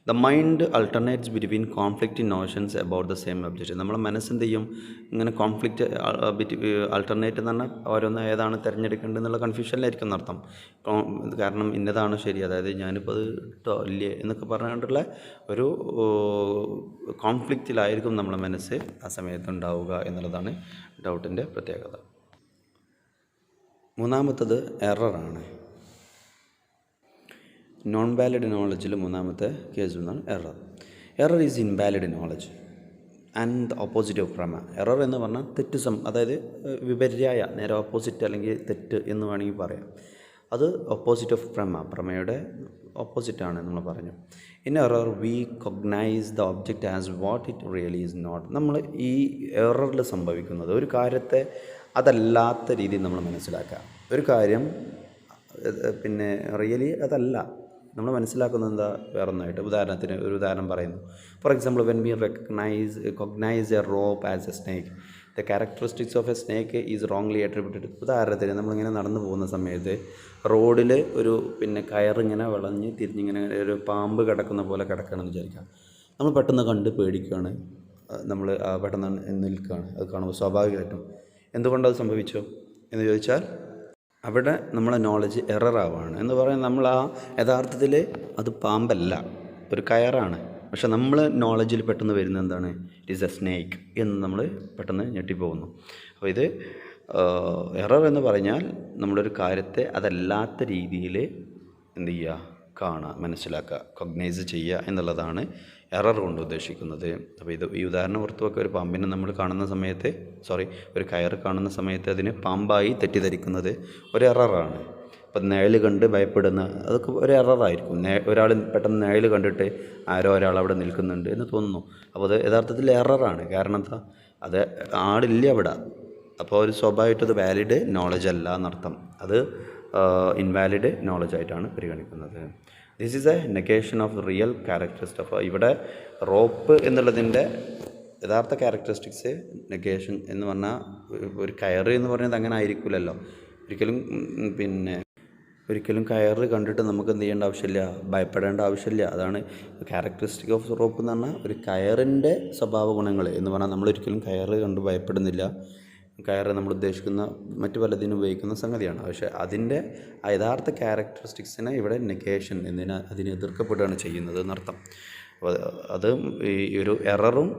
The mind alternates between conflict notions about the same object. നമ്മളെ മനസ്സെന്ത് ചെയ്യും, ഇങ്ങനെ കോൺഫ്ലിക്റ്റ് അൾട്ടർനേറ്റ് എന്ന് പറഞ്ഞാൽ ഓരോന്ന് ഏതാണ് തിരഞ്ഞെടുക്കേണ്ടത് എന്നുള്ള കൺഫ്യൂഷനിലായിരിക്കും എന്നർത്ഥം. കാരണം ഇന്നതാണ് ശരി, അതായത് ഞാനിപ്പോൾ അത് ഇട്ടോ ഇല്ലേ എന്നൊക്കെ പറഞ്ഞുകൊണ്ടുള്ള ഒരു കോൺഫ്ലിക്റ്റിലായിരിക്കും നമ്മളെ മനസ്സ് ആ സമയത്ത് ഉണ്ടാവുക എന്നുള്ളതാണ് ഡൗട്ടിൻ്റെ പ്രത്യേകത. മൂന്നാമത്തത് എററാണ്. നോൺ വാലിഡ് നോളജിൽ മൂന്നാമത്തെ കേസ് ഒന്നാണ് error. Error is invalid knowledge. And the opposite of prama. Error എന്ന് പറഞ്ഞാൽ തെറ്റ് അതായത് വിപര്യായ, നേരെ ഓപ്പോസിറ്റ് അല്ലെങ്കിൽ തെറ്റ് എന്ന് വേണമെങ്കിൽ പറയാം. അത് ഓപ്പോസിറ്റ് ഓഫ് പ്രമയുടെ ഓപ്പോസിറ്റാണ് നമ്മൾ പറഞ്ഞു. In error we cognize the object as what it really is not. നമ്മൾ ഈ എററിൽ സംഭവിക്കുന്നത് ഒരു കാര്യത്തെ അതല്ലാത്ത രീതിയിൽ നമ്മൾ മനസ്സിലാക്കുക. ഒരു കാര്യം പിന്നെ റിയലി അതല്ല, നമ്മൾ മനസ്സിലാക്കുന്നത് എന്താ വേറൊന്നായിട്ട്. ഉദാഹരണത്തിന് ഒരു ഉദാഹരണം പറയുന്നു. For example, when we cognize a rope as a snake, the characteristics of a snake is wrongly attributed. ഉദാഹരണത്തിന് നമ്മളിങ്ങനെ നടന്നു പോകുന്ന സമയത്ത് റോഡിൽ ഒരു കയറിങ്ങനെ വളഞ്ഞ് തിരിഞ്ഞിങ്ങനെ ഒരു പാമ്പ് കിടക്കുന്ന പോലെ കിടക്കുകയാണെന്ന് വിചാരിക്കാം. നമ്മൾ പെട്ടെന്ന് കണ്ട് പേടിക്കുകയാണ്, നമ്മൾ പെട്ടെന്ന് നിൽക്കുകയാണ്. അത് കാണുമ്പോൾ സ്വാഭാവികമായിട്ടും എന്തുകൊണ്ടത് സംഭവിച്ചു എന്ന് ചോദിച്ചാൽ അവിടെ നമ്മളെ നോളജ് എററാവാണ്. എന്ന് പറയുന്നത് നമ്മൾ യഥാർത്ഥത്തിൽ അത് പാമ്പല്ല, ഒരു കയറാണ്. പക്ഷെ നമ്മൾ നോളജിൽ പെട്ടെന്ന് വരുന്നത് എന്താണ്? ഇറ്റ് ഈസ് എ സ്നേക്ക് എന്ന് നമ്മൾ പെട്ടെന്ന് ഞെട്ടിപ്പോകുന്നു. അപ്പോൾ ഇത് എറർ എന്ന് പറഞ്ഞാൽ നമ്മളൊരു കാര്യത്തെ അതല്ലാത്ത രീതിയിൽ എന്ത് ചെയ്യുക, കാണുക, മനസ്സിലാക്കുക, കൊഗ്നൈസ് ചെയ്യുക എന്നുള്ളതാണ് എറർ കൊണ്ട് ഉദ്ദേശിക്കുന്നത്. അപ്പോൾ ഈ ഉദാഹരണം ഓർത്ത് വെക്കുക. ഒരു പാമ്പിനെ നമ്മൾ കാണുന്ന സമയത്ത് ഒരു കയർ കാണുന്ന സമയത്ത് അതിന് പാമ്പായി തെറ്റിദ്ധരിക്കുന്നത് ഒരു എററാണ്. ഇപ്പം നിഴൽ കണ്ട് ഭയപ്പെടുന്ന അതൊക്കെ ഒരു എററായിരിക്കും. ഒരാൾ പെട്ടെന്ന് നിഴൽ കണ്ടിട്ട് ഒരാൾ അവിടെ നിൽക്കുന്നുണ്ട് എന്ന് തോന്നുന്നു. അപ്പോൾ അത് യഥാർത്ഥത്തിൽ എററാണ്. കാരണം എന്താ, അത് ആളില്ല അവിടെ. അപ്പോൾ ഒരു സ്വാഭാവികമായിട്ട് അത് വാലിഡ് നോളജ് അല്ല എന്നർത്ഥം. അത് ഇൻവാലിഡ് നോളജായിട്ടാണ് പരിഗണിക്കുന്നത്. This is A negation of real characteristics. അപ്പോൾ ഇവിടെ റോപ്പ് എന്നുള്ളതിൻ്റെ യഥാർത്ഥ ക്യാരക്ടറിസ്റ്റിക്സ് നെഗേഷൻ എന്ന് പറഞ്ഞാൽ ഒരു കയറ് എന്ന് പറയുന്നത് അങ്ങനെ ആയിരിക്കില്ലല്ലോ. ഒരിക്കലും കയറ് കണ്ടിട്ട് നമുക്ക് എന്ത് ചെയ്യേണ്ട ആവശ്യമില്ല, ഭയപ്പെടേണ്ട ആവശ്യമില്ല. അതാണ് ക്യാരക്ടറിസ്റ്റിക് ഓഫ് റോപ്പ് എന്ന് പറഞ്ഞാൽ ഒരു കയറിൻ്റെ സ്വഭാവ ഗുണങ്ങൾ എന്ന് പറഞ്ഞാൽ നമ്മളൊരിക്കലും കയറ് കണ്ട് ഭയപ്പെടുന്നില്ല. കയറ് നമ്മൾ ഉദ്ദേശിക്കുന്ന മറ്റു പലതിനും ഉപയോഗിക്കുന്ന സംഗതിയാണ്. പക്ഷേ അതിൻ്റെ യഥാർത്ഥ ക്യാരക്ടറിസ്റ്റിക്സിനെ ഇവിടെ നെഗേഷൻ അതിനെ എതിർക്കപ്പെടുകയാണ് ചെയ്യുന്നത് എന്നർത്ഥം. അപ്പോൾ അത് ഈ ഒരു എററും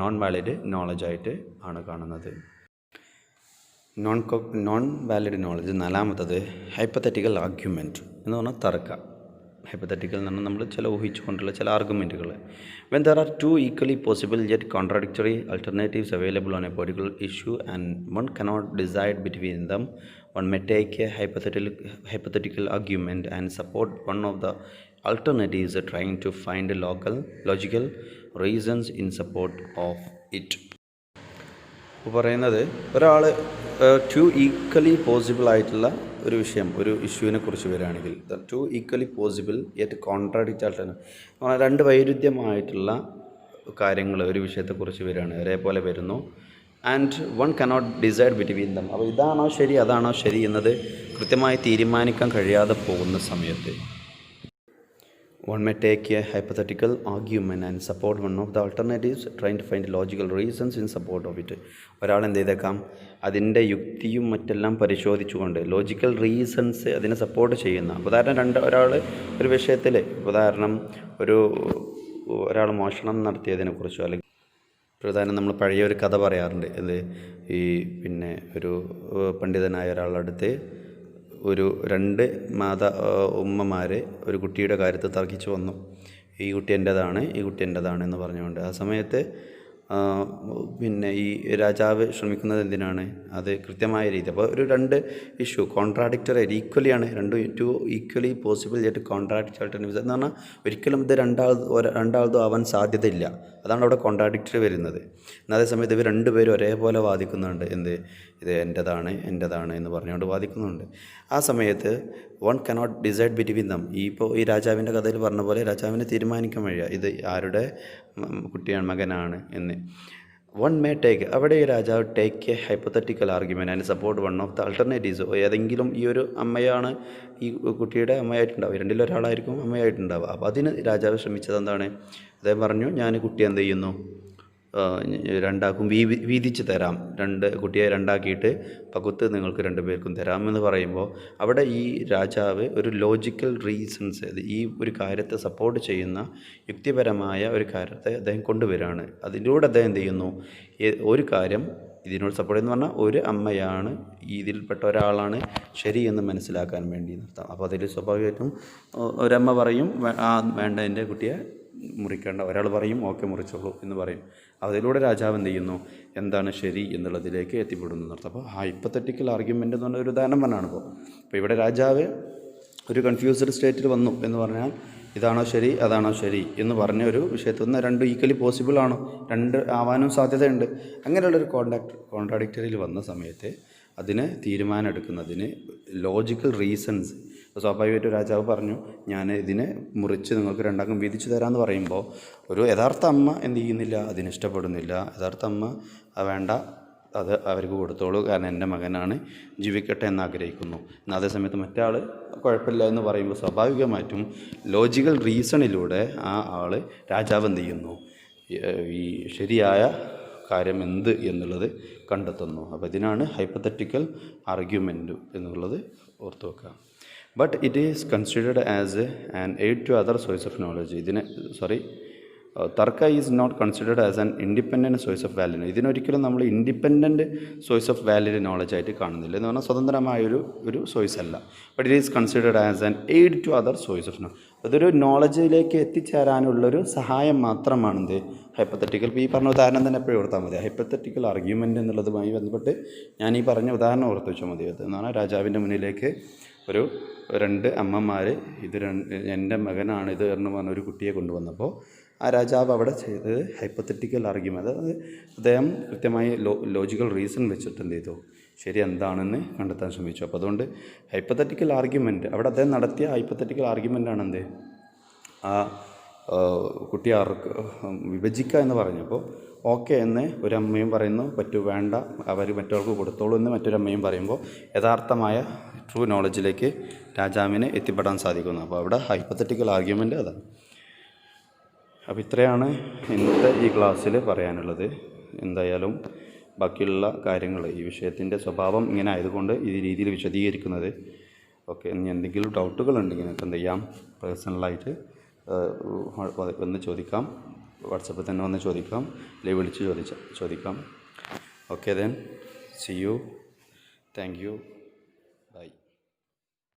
നോൺ വാലിഡ് നോളജായിട്ട് ആണ് കാണുന്നത്. Non valid knowledge. നാലാമത്തത് ഹൈപ്പത്തറ്റിക്കൽ ആർഗ്യുമെൻറ്റ് എന്ന് പറഞ്ഞാൽ തർക്കം. ഹൈപ്പത്തറ്റിക്കൽ എന്ന് പറഞ്ഞാൽ നമ്മൾ ചില ഊഹിച്ചുകൊണ്ടുള്ള ചില ആർഗ്യുമെൻറ്റുകൾ. When there are two equally possible yet contradictory alternatives available on a particular issue and one cannot decide between them, one may take a hypothetical argument and support one of the alternatives, trying to find logical reasons in support of it. പറയുന്നത് ഒരാൾ ടു ഈക്വലി പോസിബിൾ ആയിട്ടുള്ള ഒരു വിഷയം, ഒരു ഇഷ്യൂവിനെ കുറിച്ച് വരികയാണെങ്കിൽ, two equally possible yet contradict ആയിട്ടുള്ള രണ്ട് വൈരുദ്ധ്യമായിട്ടുള്ള കാര്യങ്ങൾ ഒരു വിഷയത്തെക്കുറിച്ച് വരികയാണ്, ഒരേപോലെ വരുന്നു. And one cannot decide between them. അപ്പോൾ ഇതാണോ ശരി അതാണോ ശരി എന്നത് കൃത്യമായി തീരുമാനിക്കാൻ കഴിയാതെ പോകുന്ന സമയത്ത് one may take a hypothetical argument and support one of the alternatives, trying to find logical reasons in support of it. ഒരാൾ എന്ത് ചെയ്തേക്കാം, അതിൻ്റെ യുക്തിയും മറ്റെല്ലാം പരിശോധിച്ചുകൊണ്ട് ലോജിക്കൽ റീസൺസ് അതിനെ സപ്പോർട്ട് ചെയ്യുന്ന. ഉദാഹരണം ഒരാൾ ഒരു വിഷയത്തിൽ, ഉദാഹരണം ഒരാൾ മോഷണം നടത്തിയതിനെക്കുറിച്ചോ, അല്ലെങ്കിൽ ഉദാഹരണം നമ്മൾ പഴയ ഒരു കഥ പറയാറുണ്ട്. ഒരു പണ്ഡിതനായ ഒരാളുടെ അടുത്ത് രണ്ട് ഉമ്മമാർ ഒരു കുട്ടിയുടെ കാര്യത്തിൽ തർക്കിച്ചു വന്നു. ഈ കുട്ടി എൻ്റേതാണ് എന്ന് പറഞ്ഞുകൊണ്ട്. ആ സമയത്ത് ഈ രാജാവ് ശ്രമിക്കുന്നത് എന്തിനാണ്, അത് കൃത്യമായ രീതി. അപ്പോൾ രണ്ട് ഇഷ്യൂ കോൺട്രാഡിക്ടറി ഈക്വലിയാണ്, two equally possible yet contradictory alternatives എന്ന് പറഞ്ഞാൽ ഒരിക്കലും ഇത് രണ്ടാളതും ആവാൻ സാധ്യതയില്ല. അതാണ് അവിടെ കോൺട്രാഡിക്ടറി വരുന്നത്. അതേ സമയത്ത് ഇവർ രണ്ടുപേരും ഒരേപോലെ വാദിക്കുന്നുണ്ട്. ഇത് എൻ്റേതാണ് എന്ന് പറഞ്ഞുകൊണ്ട് വാദിക്കുന്നുണ്ട്. ആ സമയത്ത് one cannot decide between dum. ഈ രാജാവിൻ്റെ കഥയിൽ പറഞ്ഞ പോലെ രാജാവിനെ തീരുമാനിക്കാൻ വഴിയ ഇത് ആരുടെ കുട്ടിയാണ്, മകനാണ് എന്ന്. വൺ മേ ടേക്ക്, അവിടെ ഈ രാജാവ് take A hypothetical argument and support one of the alternatives. ഏതെങ്കിലും ഈ ഒരു അമ്മയാണ് ഈ കുട്ടിയുടെ അമ്മയായിട്ടുണ്ടാവുക, രണ്ടിലൊരാളായിരിക്കും അമ്മയായിട്ടുണ്ടാവുക. അപ്പോൾ അതിന് രാജാവ് ശ്രമിച്ചത് എന്താണ്, അദ്ദേഹം പറഞ്ഞു, ഞാൻ കുട്ടി എന്ത് ചെയ്യുന്നു, രണ്ടാക്കും വീതിച്ച് തരാം, കുട്ടിയെ രണ്ടാക്കിയിട്ട് പകുത്ത് നിങ്ങൾക്ക് രണ്ടുപേർക്കും തരാമെന്ന് പറയുമ്പോൾ അവിടെ ഈ രാജാവ് ഒരു ലോജിക്കൽ റീസൺസ്, ഈ ഒരു കാര്യത്തെ സപ്പോർട്ട് ചെയ്യുന്ന യുക്തിപരമായ ഒരു കാര്യത്തെ അദ്ദേഹം കൊണ്ടുവരികയാണ്. അതിലൂടെ അദ്ദേഹം എന്ത് ചെയ്യുന്നു, ഒരു കാര്യം ഇതിനോട് സപ്പോർട്ട് ചെയ്യുന്ന പറഞ്ഞാൽ ഒരു അമ്മയാണ്, ഇതിൽപ്പെട്ട ഒരാളാണ് ശരിയെന്ന് മനസ്സിലാക്കാൻ വേണ്ടി നിർത്താം. അപ്പോൾ അതിൽ സ്വാഭാവികമായിട്ടും ഒരമ്മ പറയും, വേണ്ട, എൻ്റെ കുട്ടിയെ മുറിക്കേണ്ട. ഒരാൾ പറയും ഓക്കെ മുറിച്ചോളൂ എന്ന് പറയും. അതിലൂടെ രാജാവ് എന്ത് ചെയ്യുന്നു, എന്താണ് ശരി എന്നുള്ളതിലേക്ക് എത്തിപ്പെടുന്നു എന്നർത്ഥം. അപ്പോൾ ഹൈപ്പത്തറ്റിക്കൽ ആർഗ്യുമെൻ്റ് എന്ന് പറഞ്ഞ ഒരു ഉദാഹരണം പറഞ്ഞാണ്. അപ്പോൾ ഇവിടെ രാജാവ് ഒരു കൺഫ്യൂസ്ഡ് സ്റ്റേറ്റിൽ വന്നു എന്ന് പറഞ്ഞാൽ ഇതാണോ ശരി അതാണോ ശരി എന്ന് പറഞ്ഞ ഒരു വിഷയത്തിൽ നിന്ന് രണ്ടും ഈക്വലി പോസിബിൾ ആണോ, രണ്ട് ആവാനും സാധ്യതയുണ്ട്. അങ്ങനെയുള്ളൊരു കോൺട്രാഡിക്റ്ററിയിൽ വന്ന സമയത്ത് അതിന് തീരുമാനം എടുക്കുന്നതിന് ലോജിക്കൽ റീസൺസ്, സ്വാഭാവികമായിട്ട് രാജാവ് പറഞ്ഞു ഞാൻ ഇതിനെ മുറിച്ച് നിങ്ങൾക്ക് രണ്ടാക്കും വീതിച്ചു തരാമെന്ന് പറയുമ്പോൾ ഒരു യഥാർത്ഥ അമ്മ എന്ത് ചെയ്യുന്നില്ല, അതിനിഷ്ടപ്പെടുന്നില്ല. യഥാർത്ഥ അമ്മ വേണ്ട, അത് അവർക്ക് കൊടുത്തോളൂ, കാരണം എൻ്റെ മകനാണ്, ജീവിക്കട്ടെ എന്നാഗ്രഹിക്കുന്നു. എന്നാൽ അതേസമയത്ത് മറ്റേ ആൾ കുഴപ്പമില്ല എന്ന് പറയുമ്പോൾ സ്വാഭാവികമായിട്ടും ലോജിക്കൽ റീസണിലൂടെ ആ ആൾ രാജാവ് എന്ത് ചെയ്യുന്നു, ഈ ശരിയായ കാര്യം എന്ത് എന്നുള്ളത് കണ്ടെത്തുന്നു. അപ്പോൾ ഇതിനാണ് ഹൈപ്പത്തറ്റിക്കൽ ആർഗ്യുമെൻ്റ് എന്നുള്ളത് ഓർത്ത് വെക്കുക. But it is considered as an aid to other source of knowledge. Tarka is not considered as an independent source of valid. ഇതിനൊരിക്കലും നമ്മൾ ഇൻഡിപെൻഡൻറ്റ് സോഴ്സ് ഓഫ് വാലിഡ് നോളജായിട്ട് കാണുന്നില്ല. എന്ന് പറഞ്ഞാൽ സ്വതന്ത്രമായൊരു സോഴ്സ് അല്ല. But it is considered as an aid to other source of knowledge. അതൊരു നോളജിലേക്ക് എത്തിച്ചേരാനുള്ളൊരു സഹായം മാത്രമാണെന്ത് ഹൈപ്പത്തറ്റിക്കൽ. ഇപ്പോൾ ഈ പറഞ്ഞ ഉദാഹരണം തന്നെ എപ്പോഴും ഓർത്താൽ മതി. ഹൈപ്പത്തറ്റിക്കൽ ആർഗ്യുമെൻ്റ് എന്നുള്ളതുമായി ബന്ധപ്പെട്ട് ഞാൻ ഈ പറഞ്ഞ ഉദാഹരണം ഓർത്ത് വെച്ചാൽ മതി. എന്ന് പറഞ്ഞാൽ രാജാവിൻ്റെ മുന്നിലേക്ക് രണ്ട് അമ്മമാർ എൻ്റെ മകനാണിത് എന്ന് പറഞ്ഞ ഒരു കുട്ടിയെ കൊണ്ടുവന്നപ്പോൾ ആ രാജാവ് അവിടെ ചെയ്തത് ഹൈപ്പത്തറ്റിക്കൽ ആർഗ്യുമെൻ്റ്, അതായത് അദ്ദേഹം കൃത്യമായി ലോജിക്കൽ റീസൺ വെച്ചിട്ട് എന്ത് ചെയ്തു, ശരി എന്താണെന്ന് കണ്ടെത്താൻ ശ്രമിച്ചു. അപ്പോൾ അതുകൊണ്ട് ഹൈപ്പത്തറ്റിക്കൽ ആർഗ്യുമെൻ്റ് അവിടെ അദ്ദേഹം നടത്തിയ ഹൈപ്പത്തറ്റിക്കൽ ആർഗ്യുമെൻ്റാണ് എന്ത്, ആ കുട്ടിയെ വിഭജിക്കുക എന്ന് പറഞ്ഞപ്പോൾ ഓക്കെ എന്ന് ഒരമ്മയും പറയുന്നു, വേണ്ട അവർ മറ്റവർക്ക് കൊടുത്തോളൂ എന്ന് മറ്റൊരമ്മയും പറയുമ്പോൾ യഥാർത്ഥമായ ട്രൂ നോളജിലേക്ക് രാജാവിന് എത്തിപ്പെടാൻ സാധിക്കുന്നു. അപ്പോൾ അവിടെ ഹൈപ്പത്തറ്റിക്കൽ ആർഗ്യുമെൻ്റ് അതാണ്. അപ്പോൾ ഇത്രയാണ് ഇന്നത്തെ ഈ ക്ലാസ്സിൽ പറയാനുള്ളത്. എന്തായാലും ബാക്കിയുള്ള കാര്യങ്ങൾ, ഈ വിഷയത്തിൻ്റെ സ്വഭാവം ഇങ്ങനെ ആയതുകൊണ്ട് ഈ രീതിയിൽ വിശദീകരിക്കുന്നത്. ഓക്കെ, ഇനി എന്തെങ്കിലും ഡൗട്ടുകളുണ്ടെങ്കിൽ നിങ്ങൾക്ക് എന്ത് ചെയ്യാം, പേഴ്സണലായിട്ട് വന്ന് ചോദിക്കാം, വാട്സപ്പിൽ തന്നെ വന്ന് ചോദിക്കാം, അല്ലെങ്കിൽ വിളിച്ച് ചോദിക്കാം. Okay then, see you, thank U.